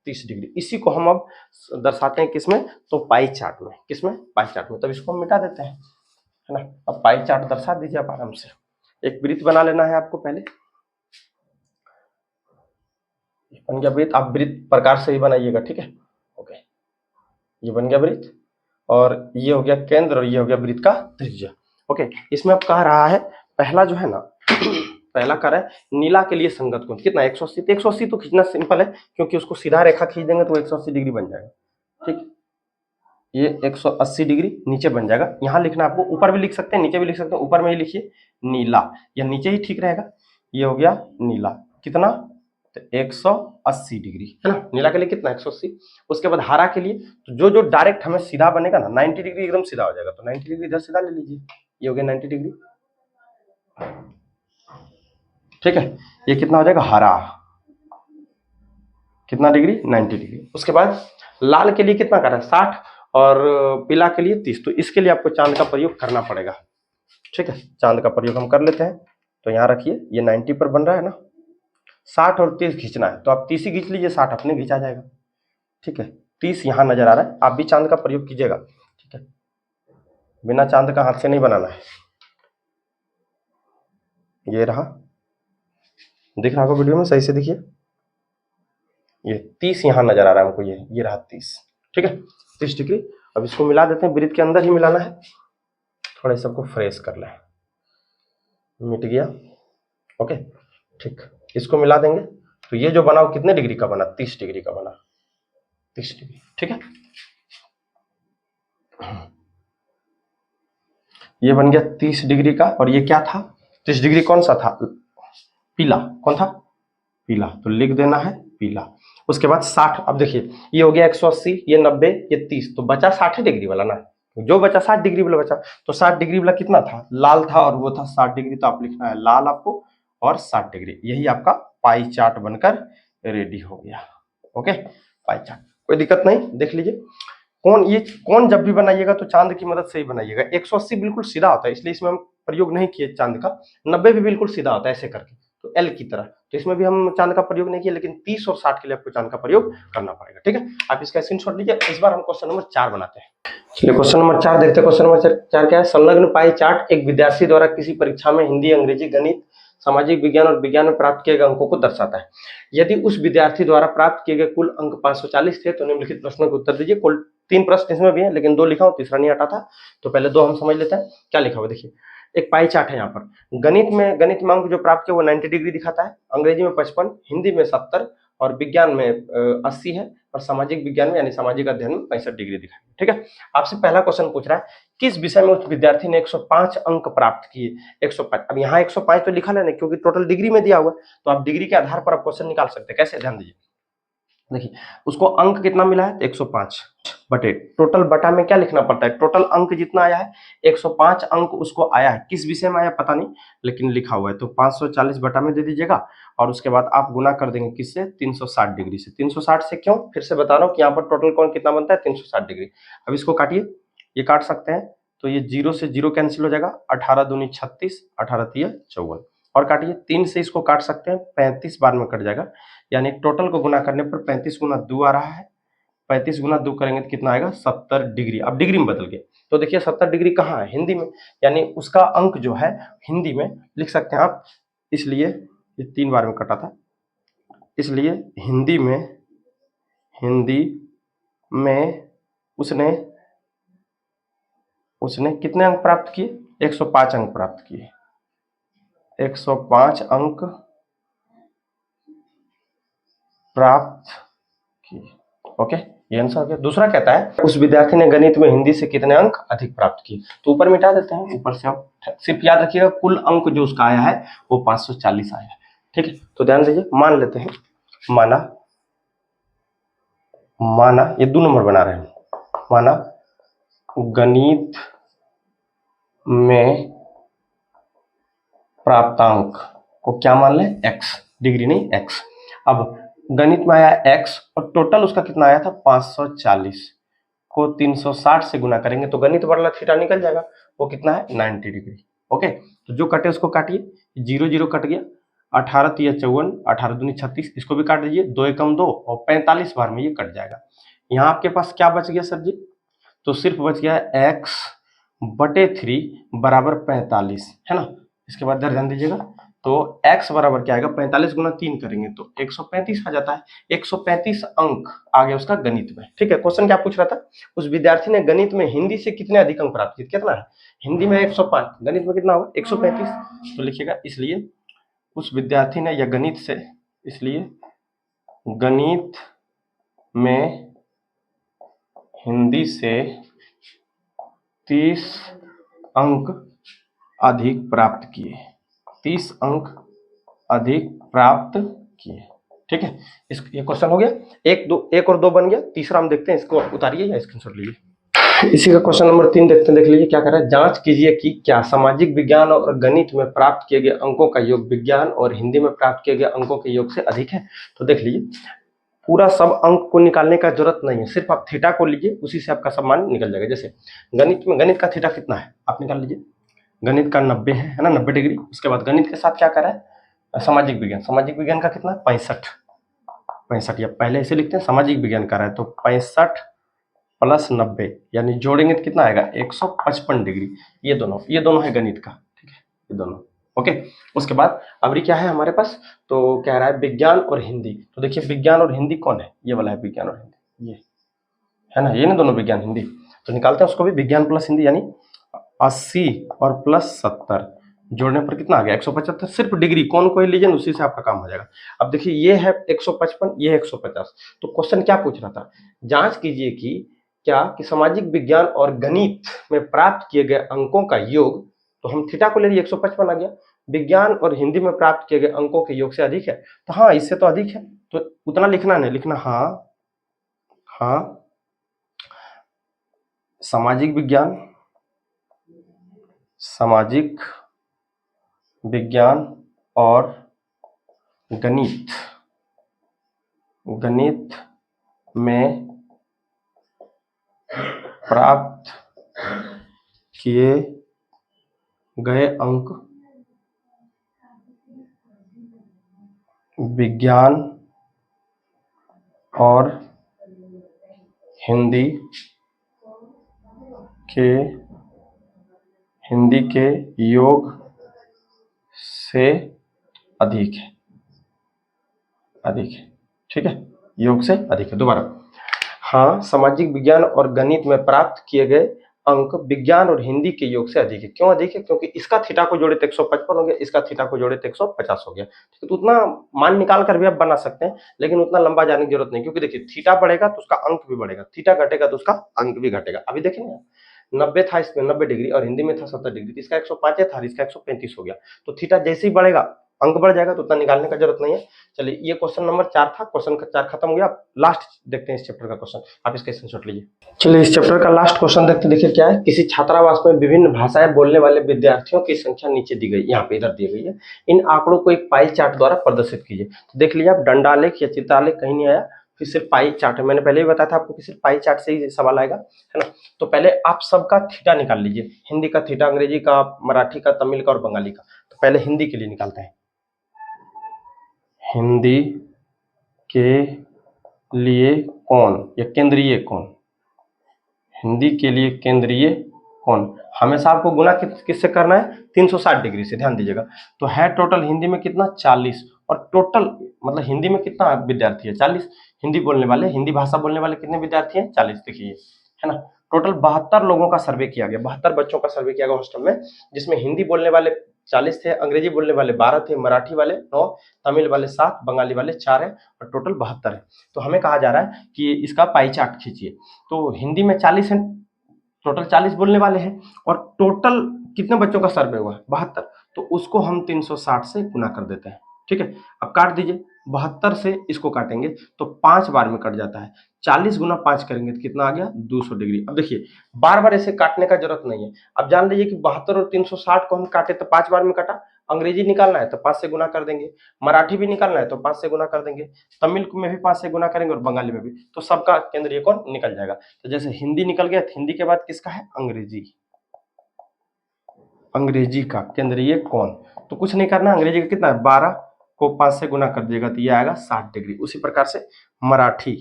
30 डिग्री। इसी को हम अब दर्शाते हैं किसमें? तो पाई चार्ट में। किसमें? पाई चार्ट में। तब इसको हम मिटा देते हैं, है ना। अब पाई चार्ट दर्शा दीजिए आप आराम से। एक वृत्त बना लेना है आपको पहले, बन गया वृत्त। आप वृत्त प्रकार से ही बनाइएगा, ठीक है। ओके, ये बन गया वृत्त और ये हो गया केंद्र और ये हो गया वृत्त का त्रिज्या। ओके, इसमें अब कह रहा है पहला जो है ना पहला कर रहा है नीला के लिए संगत कोण कितना 180। तो 180 तो खींचना सिंपल है क्योंकि उसको सीधा रेखा खींच देंगे तो 180 डिग्री बन जाएगा। ठीक, ये 180 डिग्री नीचे बन जाएगा। यहाँ लिखना आपको, ऊपर भी लिख सकते हैं नीचे भी लिख सकते हैं, ऊपर में ही लिखिए नीला, या नीचे ही ठीक रहेगा। ये हो गया नीला कितना, तो 180 डिग्री है ना। नीला के लिए कितना 180। उसके बाद हरा के लिए तो जो डायरेक्ट हमें सीधा बनेगा ना 90 डिग्री एकदम सीधा हो जाएगा, तो 90 डिग्री इधर सीधा ले लीजिए, ये हो गया 90 डिग्री। ठीक है, ये कितना हो जाएगा हरा, कितना डिग्री 90 डिग्री। उसके बाद लाल के लिए कितना कर रहा है 60 और पीला के लिए 30, तो इसके लिए आपको चांद का प्रयोग करना पड़ेगा। ठीक है, चांद का प्रयोग हम कर लेते हैं। तो यहाँ रखिए, ये 90 पर बन रहा है ना, 60 और 30 खींचना है तो आप 30 ही खींच लीजिए, 60 अपने खींचा जाएगा। ठीक है, 30 यहाँ नजर आ रहा है, आप भी चांद का प्रयोग कीजिएगा। ठीक है, बिना चांद का हाथ से नहीं बनाना है। ये रहा, दिख रहा होगा वीडियो में, सही से देखिए, ये 30 यहाँ नजर आ रहा है हमको, ये रहा 30। ठीक है, 30 डिग्री। अब इसको मिला देते हैं, वृत्त के अंदर ही मिलाना है, थोड़ा सबको फ्रेश कर लें। मिट गया। ओके, ठीक, इसको मिला देंगे तो ये जो बना वो कितने डिग्री का बना 30 डिग्री का बना, 30 डिग्री। ठीक है, ये बन गया 30 डिग्री का और ये क्या था 30 डिग्री कौन सा था, पीला, कौन था पीला, तो लिख देना है पीला। उसके बाद 60, अब देखिए ये हो गया 180, ये 90, ये 30, तो बचा 60 डिग्री वाला ना, जो बचा 60 डिग्री वाला बचा, तो 60 डिग्री वाला कितना था, लाल था और वो था 60 डिग्री, तो आप लिखना है लाल आपको और 60 डिग्री। यही आपका पाई चार्ट बनकर रेडी हो गया। ओके, पाई चार्ट, कोई दिक्कत नहीं, देख लीजिए। कौन, ये कौन जब भी बनाइएगा तो चांद की मदद से ही बनाइएगा। 180 बिल्कुल सीधा होता है इसलिए इसमें हम प्रयोग नहीं किए चांद का, 90 भी बिल्कुल सीधा होता है ऐसे करके, तो एल की तरह, तो इसमें भी हम चांद का प्रयोग नहीं किया, लेकिन 30 और 60 के लिए आपको चांद का प्रयोग करना पड़ेगा। ठीक है, आप इसका स्क्रीनशॉट लीजिए। इस बार हम क्वेश्चन नंबर 4 बनाते हैं। चलिए क्वेश्चन नंबर 4 देखते हैं। क्वेश्चन नंबर 4 क्या है, संलग्न पाई चार्ट एक विद्यार्थी द्वारा किसी परीक्षा में हिंदी, अंग्रेजी, गणित, सामाजिक विज्ञान और विज्ञान में प्राप्त किए गए अंकों को दर्शाता है। यदि उस विद्यार्थी द्वारा प्राप्त किए गए कुल अंक 540 थे तो निम्नलिखित प्रश्नों के उत्तर दीजिए। कुल 3 प्रश्न इसमें भी है, लेकिन 2 लिखा हूं, तीसरा नहीं हटा था, तो पहले 2 हम समझ लेते हैं। क्या लिखा हुआ देखिए, एक पाई चार्ट है यहाँ पर। गणित में अंक जो प्राप्त किया वो 90 डिग्री दिखाता है, अंग्रेजी में 55, हिंदी में 70 और विज्ञान में 80 है, और सामाजिक विज्ञान में यानी सामाजिक अध्ययन में 65 डिग्री दिखाई। ठीक है, आपसे पहला क्वेश्चन पूछ रहा है किस विषय में उस विद्यार्थी ने 105 अंक प्राप्त किए। 105, अब यहाँ 105 तो लिखा लेना क्योंकि टोटल डिग्री में दिया हुआ है, तो आप डिग्री के आधार पर आप क्वेश्चन निकाल सकते हैं। कैसे, ध्यान दीजिए। देखिए उसको अंक कितना मिला है, 105 बटे टोटल, बटा में क्या लिखना पड़ता है, टोटल अंक जितना आया है 105 अंक उसको आया है। किस विषय में आया पता नहीं, लेकिन लिखा हुआ है, तो 540 बटा में दे दीजिएगा और उसके बाद आप गुना कर देंगे किससे, 360 डिग्री से। 360 से क्यों, फिर से बता रहा हूँ कि यहाँ पर टोटल कौन कितना बनता है, 360 डिग्री। अब इसको काटिए, ये काट सकते हैं, तो ये 0 से 0 कैंसिल हो जाएगा, 18 दूनी 36, 18 तिया 54, और काटिए 3 से इसको काट सकते हैं, 35 बार में कट जाएगा, यानी टोटल को गुना करने पर 35 गुना 2 आ रहा है, 35 गुना 2 करेंगे तो कितना आएगा, 70 डिग्री। अब डिग्री में बदल गए, तो देखिए 70 डिग्री कहाँ है, हिंदी में, यानी उसका अंक जो है हिंदी में लिख सकते हैं आप, इसलिए ये 3 बार में कटा था, इसलिए हिंदी में उसने कितने अंक प्राप्त किए, 105 अंक प्राप्त किए, 105 अंक प्राप्त किए। ओके, ये आंसर हो गया। दूसरा कहता है उस विद्यार्थी ने गणित में हिंदी से कितने अंक अधिक प्राप्त किए, तो ऊपर मिटा देते हैं, ऊपर से आप सिर्फ याद रखिएगा कुल अंक जो उसका आया है वो 540 आया है। ठीक है, तो ध्यान दीजिए, मान लेते हैं, माना ये 2 नंबर बना रहे हैं, माना गणित में प्राप्तांक को क्या मान लें, x, डिग्री नहीं x। अब गणित में आया x और टोटल उसका कितना आया था 540 को 360 से गुना करेंगे तो गणित वाला थीटा निकल जाएगा, वो कितना है 90 डिग्री। ओके, तो जो कटे उसको काटिए, 0 0 कट गया, 18 तिया 54, 18 दूनी 36, इसको भी काट दीजिए, 2 एकम 2 और 45 बार में ये कट जाएगा। यहाँ आपके पास क्या बच गया सर जी, तो सिर्फ बच गया x बटे 3 बराबर 45, है ना। इसके बाद ध्यान दीजिएगा, तो x बराबर क्या आएगा, 45 गुना 3 करेंगे तो 135 आ जाता है, 135 अंक आ गया उसका गणित में। ठीक है, क्वेश्चन क्या पूछ रहा था, उस विद्यार्थी ने गणित में हिंदी से कितने अधिक अंक प्राप्त किए, कितना है, हिंदी में 105, गणित में कितना होगा 135, तो लिखिएगा इसलिए उस विद्यार्थी ने, या गणित से, इसलिए गणित में हिंदी से 30 अंक अधिक प्राप्त किए, 30 अंक अधिक प्राप्त किए। ठीक है, ये क्वेश्चन हो गया, एक और 2 बन गया, तीसरा हम देखते हैं, इसको उतारिए या स्क्रीनशॉट लीजिए। इसी का क्वेश्चन नंबर 3 देखते हैं, देख लीजिए क्या कर रहा है, जांच कीजिए कि क्या सामाजिक विज्ञान और गणित में प्राप्त किए गए अंकों का योग विज्ञान और हिंदी में प्राप्त किए गए अंकों के योग से अधिक है। तो देख लीजिए, पूरा सब अंक को निकालने का जरूरत नहीं है, सिर्फ आप थीटा को लीजिए, उसी से आपका सब मान निकल जाएगा। जैसे गणित का थीटा कितना है आप निकाल लीजिए, गणित का 90 है ना, 90 डिग्री। उसके बाद गणित के साथ क्या कर रहा है, सामाजिक विज्ञान का कितना, 65, या पहले इसे लिखते हैं, सामाजिक विज्ञान का रहा है तो 65 प्लस 90, यानी जोड़ेंगे तो कितना आएगा 155 डिग्री। ये दोनों है गणित का, ठीक है, ये दोनों। ओके, उसके बाद अभी क्या है हमारे पास, तो कह रहा है विज्ञान और हिंदी। तो देखिए विज्ञान और हिंदी कौन है, ये वाला है विज्ञान और हिंदी, ये है ना, ये ना दोनों विज्ञान हिंदी। तो निकालते हैं उसको भी, विज्ञान प्लस हिंदी, यानी 80 और प्लस 70 जोड़ने पर कितना आ गया 175। सिर्फ डिग्री कौन कोई लीजिए, उसी से आपका काम हो जाएगा। अब देखिए ये है 155, ये है 150। तो क्वेश्चन क्या पूछ रहा था, जांच कीजिए कि क्या कि सामाजिक विज्ञान और गणित में प्राप्त किए गए अंकों का योग, तो हम थीटा को ले लिए 155 आ गया, विज्ञान और हिंदी में प्राप्त किए गए अंकों के योग से अधिक है। तो हाँ, इससे तो अधिक है, तो उतना लिखना नहीं, लिखना हाँ सामाजिक विज्ञान और गणित में प्राप्त किए गए अंक विज्ञान और हिंदी के योग से अधिक है, अधिक है, ठीक है, योग से अधिक है। दोबारा, हाँ, सामाजिक विज्ञान और गणित में प्राप्त किए गए अंक विज्ञान और हिंदी के योग से अधिक है। क्यों अधिक है? क्योंकि इसका थीटा को जोड़े तो 155 हो गया, इसका थीटा को जोड़े तो 150 हो गया। ठीक है, तो उतना मान निकाल कर भी आप बना सकते हैं, लेकिन उतना लंबा जाने की जरूरत नहीं, क्योंकि देखिए थीटा बढ़ेगा तो उसका अंक भी बढ़ेगा, थीटा घटेगा तो उसका अंक भी घटेगा। अभी देखेंगे 90 था इसमें 90 डिग्री और हिंदी में था 70 डिग्री, तो इसका 105 था, इसका 135 हो गया। तो थीटा जैसे ही बढ़ेगा अंक बढ़ जाएगा, तो उतना निकालने का जरूरत नहीं है। चलिए, ये क्वेश्चन नंबर 4 था, क्वेश्चन 4 खत्म हो गया। लास्ट देखते हैं इस चैप्टर का क्वेश्चन, आप इसका स्क्रीनशॉट लीजिए। चलिए, इस चैप्टर का लास्ट क्वेश्चन देखते, देखिए क्या है। किसी छात्रावास में विभिन्न भाषाएं बोलने वाले विद्यार्थियों की संख्या नीचे दी गई, यहाँ पे इधर दी गई है। इन आंकड़ों को एक पाई चार्ट द्वारा प्रदर्शित कीजिए। तो देख लीजिए आप, डंडालेख या चित्रालेख कहीं नहीं आया, फिर सिर्फ पाई चार्ट है। मैंने पहले भी बताया था आपको कि सिर्फ पाई चार्ट से ही सवाल आएगा, है ना। तो पहले आप सबका थीटा निकाल लीजिए, हिंदी का थीटा, अंग्रेजी का, मराठी का, तमिल का और बंगाली का। तो पहले हिंदी के लिए निकालते हैं। हिंदी के लिए कोण या केंद्रीय कोण, हिंदी के लिए केंद्रीय कोण हमेशा आपको गुना किससे करना है? 360 डिग्री से, ध्यान दीजिएगा। तो है टोटल हिंदी में कितना? 40, और टोटल मतलब हिंदी में कितना विद्यार्थी है? 40। हिंदी बोलने वाले, हिंदी भाषा बोलने वाले कितने विद्यार्थी हैं? 40। देखिए, है ना। टोटल 72 लोगों का सर्वे किया गया, 72 बच्चों का सर्वे किया गया हॉस्टल में, जिसमें हिंदी बोलने वाले 40 थे, अंग्रेजी बोलने वाले 12 थे, मराठी वाले 9, तमिल वाले 7, बंगाली वाले 4 है, और टोटल 72 है। तो हमें कहा जा रहा है कि इसका पाई चार्ट खींचिए। तो हिंदी में 40 है, टोटल 40 बोलने वाले हैं, और टोटल कितने बच्चों का सर्वे हुआ है? 72। तो उसको हम 360 से गुना कर देते हैं, ठीक है। अब काट दीजिए, 72 से इसको काटेंगे तो 5 बार में कट जाता है। 40 गुना 5 करेंगे तो कितना आ गया? 200 डिग्री। अब देखिए, बार बार ऐसे काटने का जरूरत नहीं है। अब जान लीजिए कि 72 और 360 को हम काटे तो 5 बार में कटा। अंग्रेजी निकालना है तो 5 से गुना कर देंगे, मराठी भी निकालना है तो 5 से गुना कर देंगे, तमिल में भी 5 से गुना करेंगे, और बंगाली में भी। तो सबका केंद्रीय कोण निकल जाएगा। तो जैसे हिंदी निकल गया, हिंदी के बाद किसका है? अंग्रेजी। अंग्रेजी का केंद्रीय कोण तो कुछ नहीं करना, अंग्रेजी का कितना है? 12 को 5 से गुना कर दिएगा तो ये आएगा 60 डिग्री। उसी प्रकार से मराठी,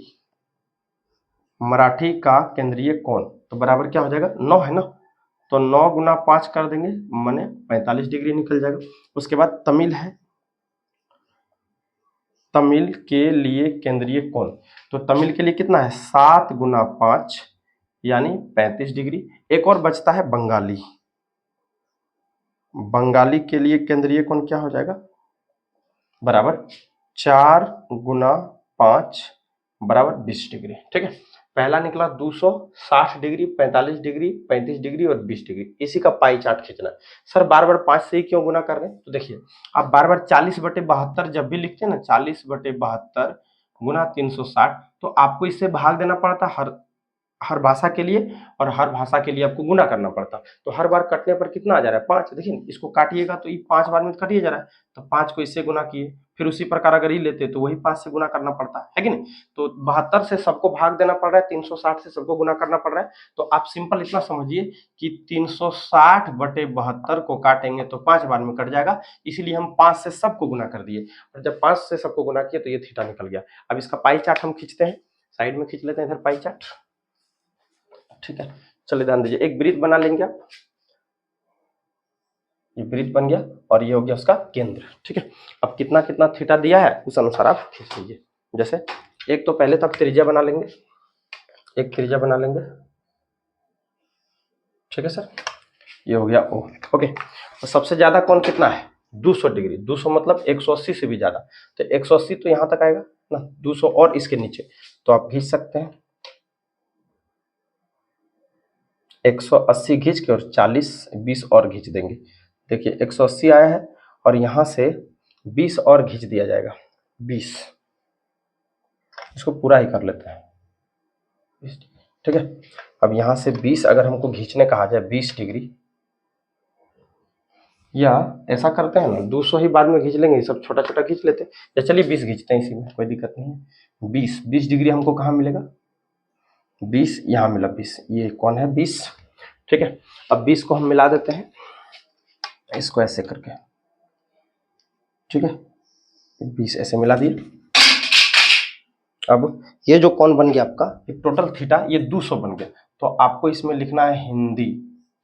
मराठी का केंद्रीय कोण तो बराबर क्या हो जाएगा? 9 है ना, तो 9 गुना 5 कर देंगे, माने 45 डिग्री निकल जाएगा। उसके बाद तमिल है, तमिल के लिए केंद्रीय कोण तो तमिल के लिए कितना है? 7 गुना 5 यानी 35 डिग्री। एक और बचता है बंगाली, बंगाली के लिए केंद्रीय कोण क्या हो जाएगा? बराबर 4 गुना 5 बराबर 20 डिग्री, ठीक है। पहला निकला 260 डिग्री, 45 डिग्री, 35 डिग्री और 20 डिग्री। इसी का पाई चार्ट खींचना है। सर बार बार 5 से ही क्यों गुना कर रहे हैं? तो देखिए, आप बार बार 40/72 जब भी लिखते हैं ना, 40/72 गुना 360, तो आपको इससे भाग देना पड़ता हर भाषा के लिए, और हर भाषा के लिए आपको गुना करना पड़ता। तो हर बार कटने पर कितना आ जा रहा है? 5। देखिए, इसको काटिएगा तो ये 5 बार में कटिए जा रहा है, तो 5 को इससे गुना किए, फिर उसी प्रकार अगर ये लेते तो वही 5 से गुना करना पड़ता है कि नहीं। तो 72 से सबको भाग देना पड़ रहा है, 360 से सबको गुना करना पड़ रहा है। तो आप सिंपल इतना समझिए कि 360/72 को काटेंगे तो 5 बार में कट जाएगा, इसलिए हम 5 से सबको गुना कर दिए, और जब 5 से सबको गुना किए तो ये थीटा निकल गया। अब इसका पाई चार्ट हम खींचते हैं, साइड में खींच लेते हैं इधर पाई चार्ट, ठीक है। चलिए ध्यान दीजिए, एक वृत्त बना लेंगे आप, ये वृत्त बन गया और ये हो गया उसका केंद्र, ठीक है। अब कितना कितना थीटा दिया है उस अनुसार आप खींच लीजिए। जैसे एक तो पहले तो आप त्रिज्या बना लेंगे, एक त्रिज्या बना लेंगे, ठीक है सर। ये हो गया ओ, ओके। तो सबसे ज्यादा कोण कितना है? 200 डिग्री। 200 मतलब 180 से भी ज्यादा, तो 180 तो यहां तक आएगा ना, 200 और इसके नीचे तो आप खींच सकते हैं। 180 खींच के और 40 20 और खींच देंगे। देखिए 180 आया है और यहां से 20 और खींच दिया जाएगा, 20। इसको पूरा ही कर लेते हैं, ठीक है। अब यहां से 20 अगर हमको खींचने कहा जाए 20 डिग्री, या ऐसा करते हैं ना, 200 ही बाद में खींच लेंगे, सब छोटा छोटा खींच लेते हैं, या चलिए 20 खींचते हैं, इसी में कोई दिक्कत नहीं है। 20 डिग्री हमको कहाँ मिलेगा? 20 यहाँ मिला, 20 ये कौन है? 20, ठीक है। अब 20 को हम मिला देते हैं, इसको ऐसे करके, ठीक है। 20 ऐसे मिला दिए। अब ये जो कोण बन गया आपका, ये टोटल थीटा, ये 200 बन गया। तो आपको इसमें लिखना है हिंदी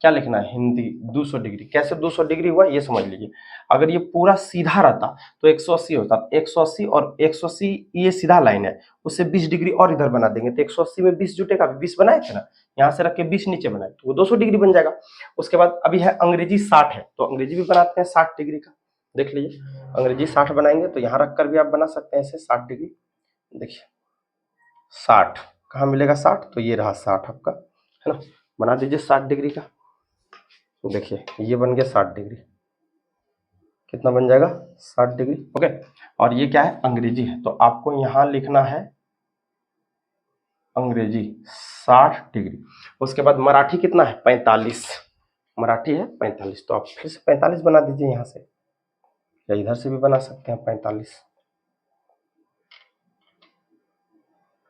क्या लिखना है, हिंदी 200 डिग्री। कैसे 200 डिग्री हुआ ये समझ लीजिए। अगर ये पूरा सीधा रहता तो 180 होता, 180 और 180 ये सीधा लाइन है, उससे 20 डिग्री और इधर बना देंगे तो 180 में 20 जुटेगा, 20 बनाए थे ना, यहाँ से रख के 20 नीचे बनाए तो वो 200 डिग्री बन जाएगा। उसके बाद अभी है अंग्रेजी 60 है, तो अंग्रेजी भी बनाते हैं 60 डिग्री का। देख लीजिए अंग्रेजी 60 बनाएंगे तो यहाँ रख कर भी आप बना सकते हैं ऐसे 60 डिग्री। देखिए 60 कहाँ मिलेगा 60, तो ये रहा 60 आपका, है ना। बना दीजिए 60 डिग्री का। देखिए ये बन गया 60 डिग्री। कितना बन जाएगा 60 डिग्री। ओके, और ये क्या है, अंग्रेजी है, तो आपको यहाँ लिखना है अंग्रेजी 60 डिग्री। उसके बाद मराठी कितना है 45, मराठी है 45, तो आप फिर से 45 बना दीजिए यहाँ से, या इधर से भी बना सकते हैं 45।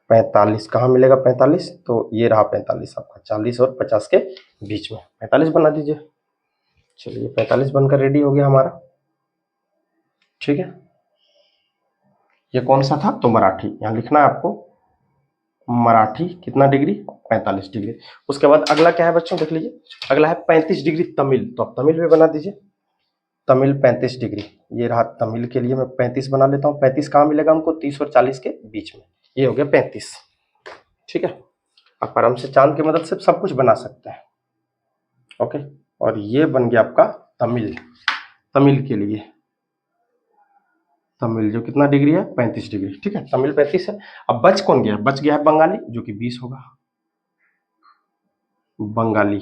45 कहाँ मिलेगा 45, तो ये रहा 45 आपका, 40 और 50 के बीच में 45 बना दीजिए। चलिए 45 बनकर रेडी हो गया हमारा, ठीक है। ये कौन सा था, तो मराठी, यहाँ लिखना है आपको मराठी कितना डिग्री 45 डिग्री। उसके बाद अगला क्या है बच्चों, देख लीजिए अगला है 35 डिग्री तमिल, तो आप तमिल भी बना दीजिए। तमिल 35 डिग्री, ये रहा तमिल के लिए मैं 35 बना लेता हूँ। 35 कहाँ मिलेगा हमको, 30 और 40 के बीच में, ये हो गया 35, ठीक है। आप आराम से चांद की मदद से सब कुछ बना सकते हैं। ओके, और ये बन गया आपका तमिल। तमिल के लिए तमिल जो कितना डिग्री है 35 डिग्री, ठीक है। तमिल 35 है। अब बच कौन गया, बच गया है बंगाली जो कि 20 होगा। बंगाली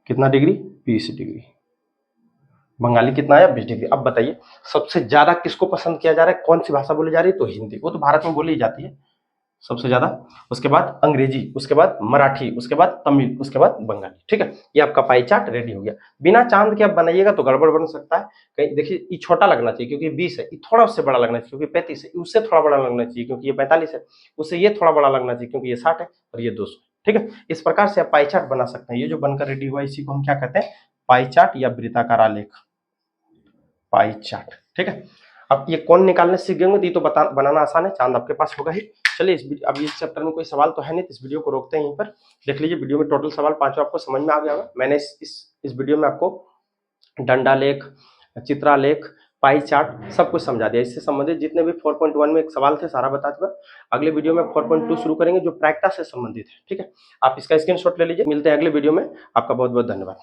कितना डिग्री 20 डिग्री। बंगाली कितना आया 20 डिग्री। अब बताइए सबसे ज्यादा किसको पसंद किया जा रहा है, कौन सी भाषा बोली जा रही है, तो हिंदी, वो तो भारत में बोली जाती है सबसे ज्यादा। उसके बाद अंग्रेजी, उसके बाद मराठी, उसके बाद तमिल, उसके बाद बंगाली, ठीक है। ये आपका पाई चार्ट रेडी हो गया। बिना चांद के आप बनाइएगा तो गड़बड़ बन सकता है। कहीं देखिए ये छोटा लगना चाहिए क्योंकि 20 है, ये थोड़ा उससे बड़ा लगना चाहिए क्योंकि 35 है, उससे थोड़ा बड़ा लगना चाहिए क्योंकि ये 45 है, उससे ये थोड़ा बड़ा लगना चाहिए क्योंकि ये 60 है और ये 200, ठीक है। इस प्रकार से आप पाई चार्ट बना सकते हैं। ये जो बनकर रेडी हुआ इसी को हम क्या कहते हैं, पाई चार्ट या वृत्ताकार आलेख, पाई चार्ट, ठीक है। अब ये कौन निकालने सीख गए तो ये तो बनाना आसान है, चांद आपके पास होगा ही। चलिए अब इस चैप्टर में कोई सवाल तो है नहीं, तो इस वीडियो को रोकते हैं यहीं पर। देख लीजिए वीडियो में टोटल सवाल 5 आपको समझ में आ गया होगा। मैंने इस वीडियो में आपको डंडालेख, चित्रालेख, पाई चार्ट सब कुछ समझा दिया। इससे संबंधित जितने भी 4.1 में एक सवाल थे सारा बता दूंगा। अगले वीडियो में 4.2 शुरू करेंगे जो प्रायिकता से संबंधित है, ठीक है। आप इसका स्क्रीनशॉट ले लीजिए। मिलते हैं अगले वीडियो में। आपका बहुत बहुत धन्यवाद।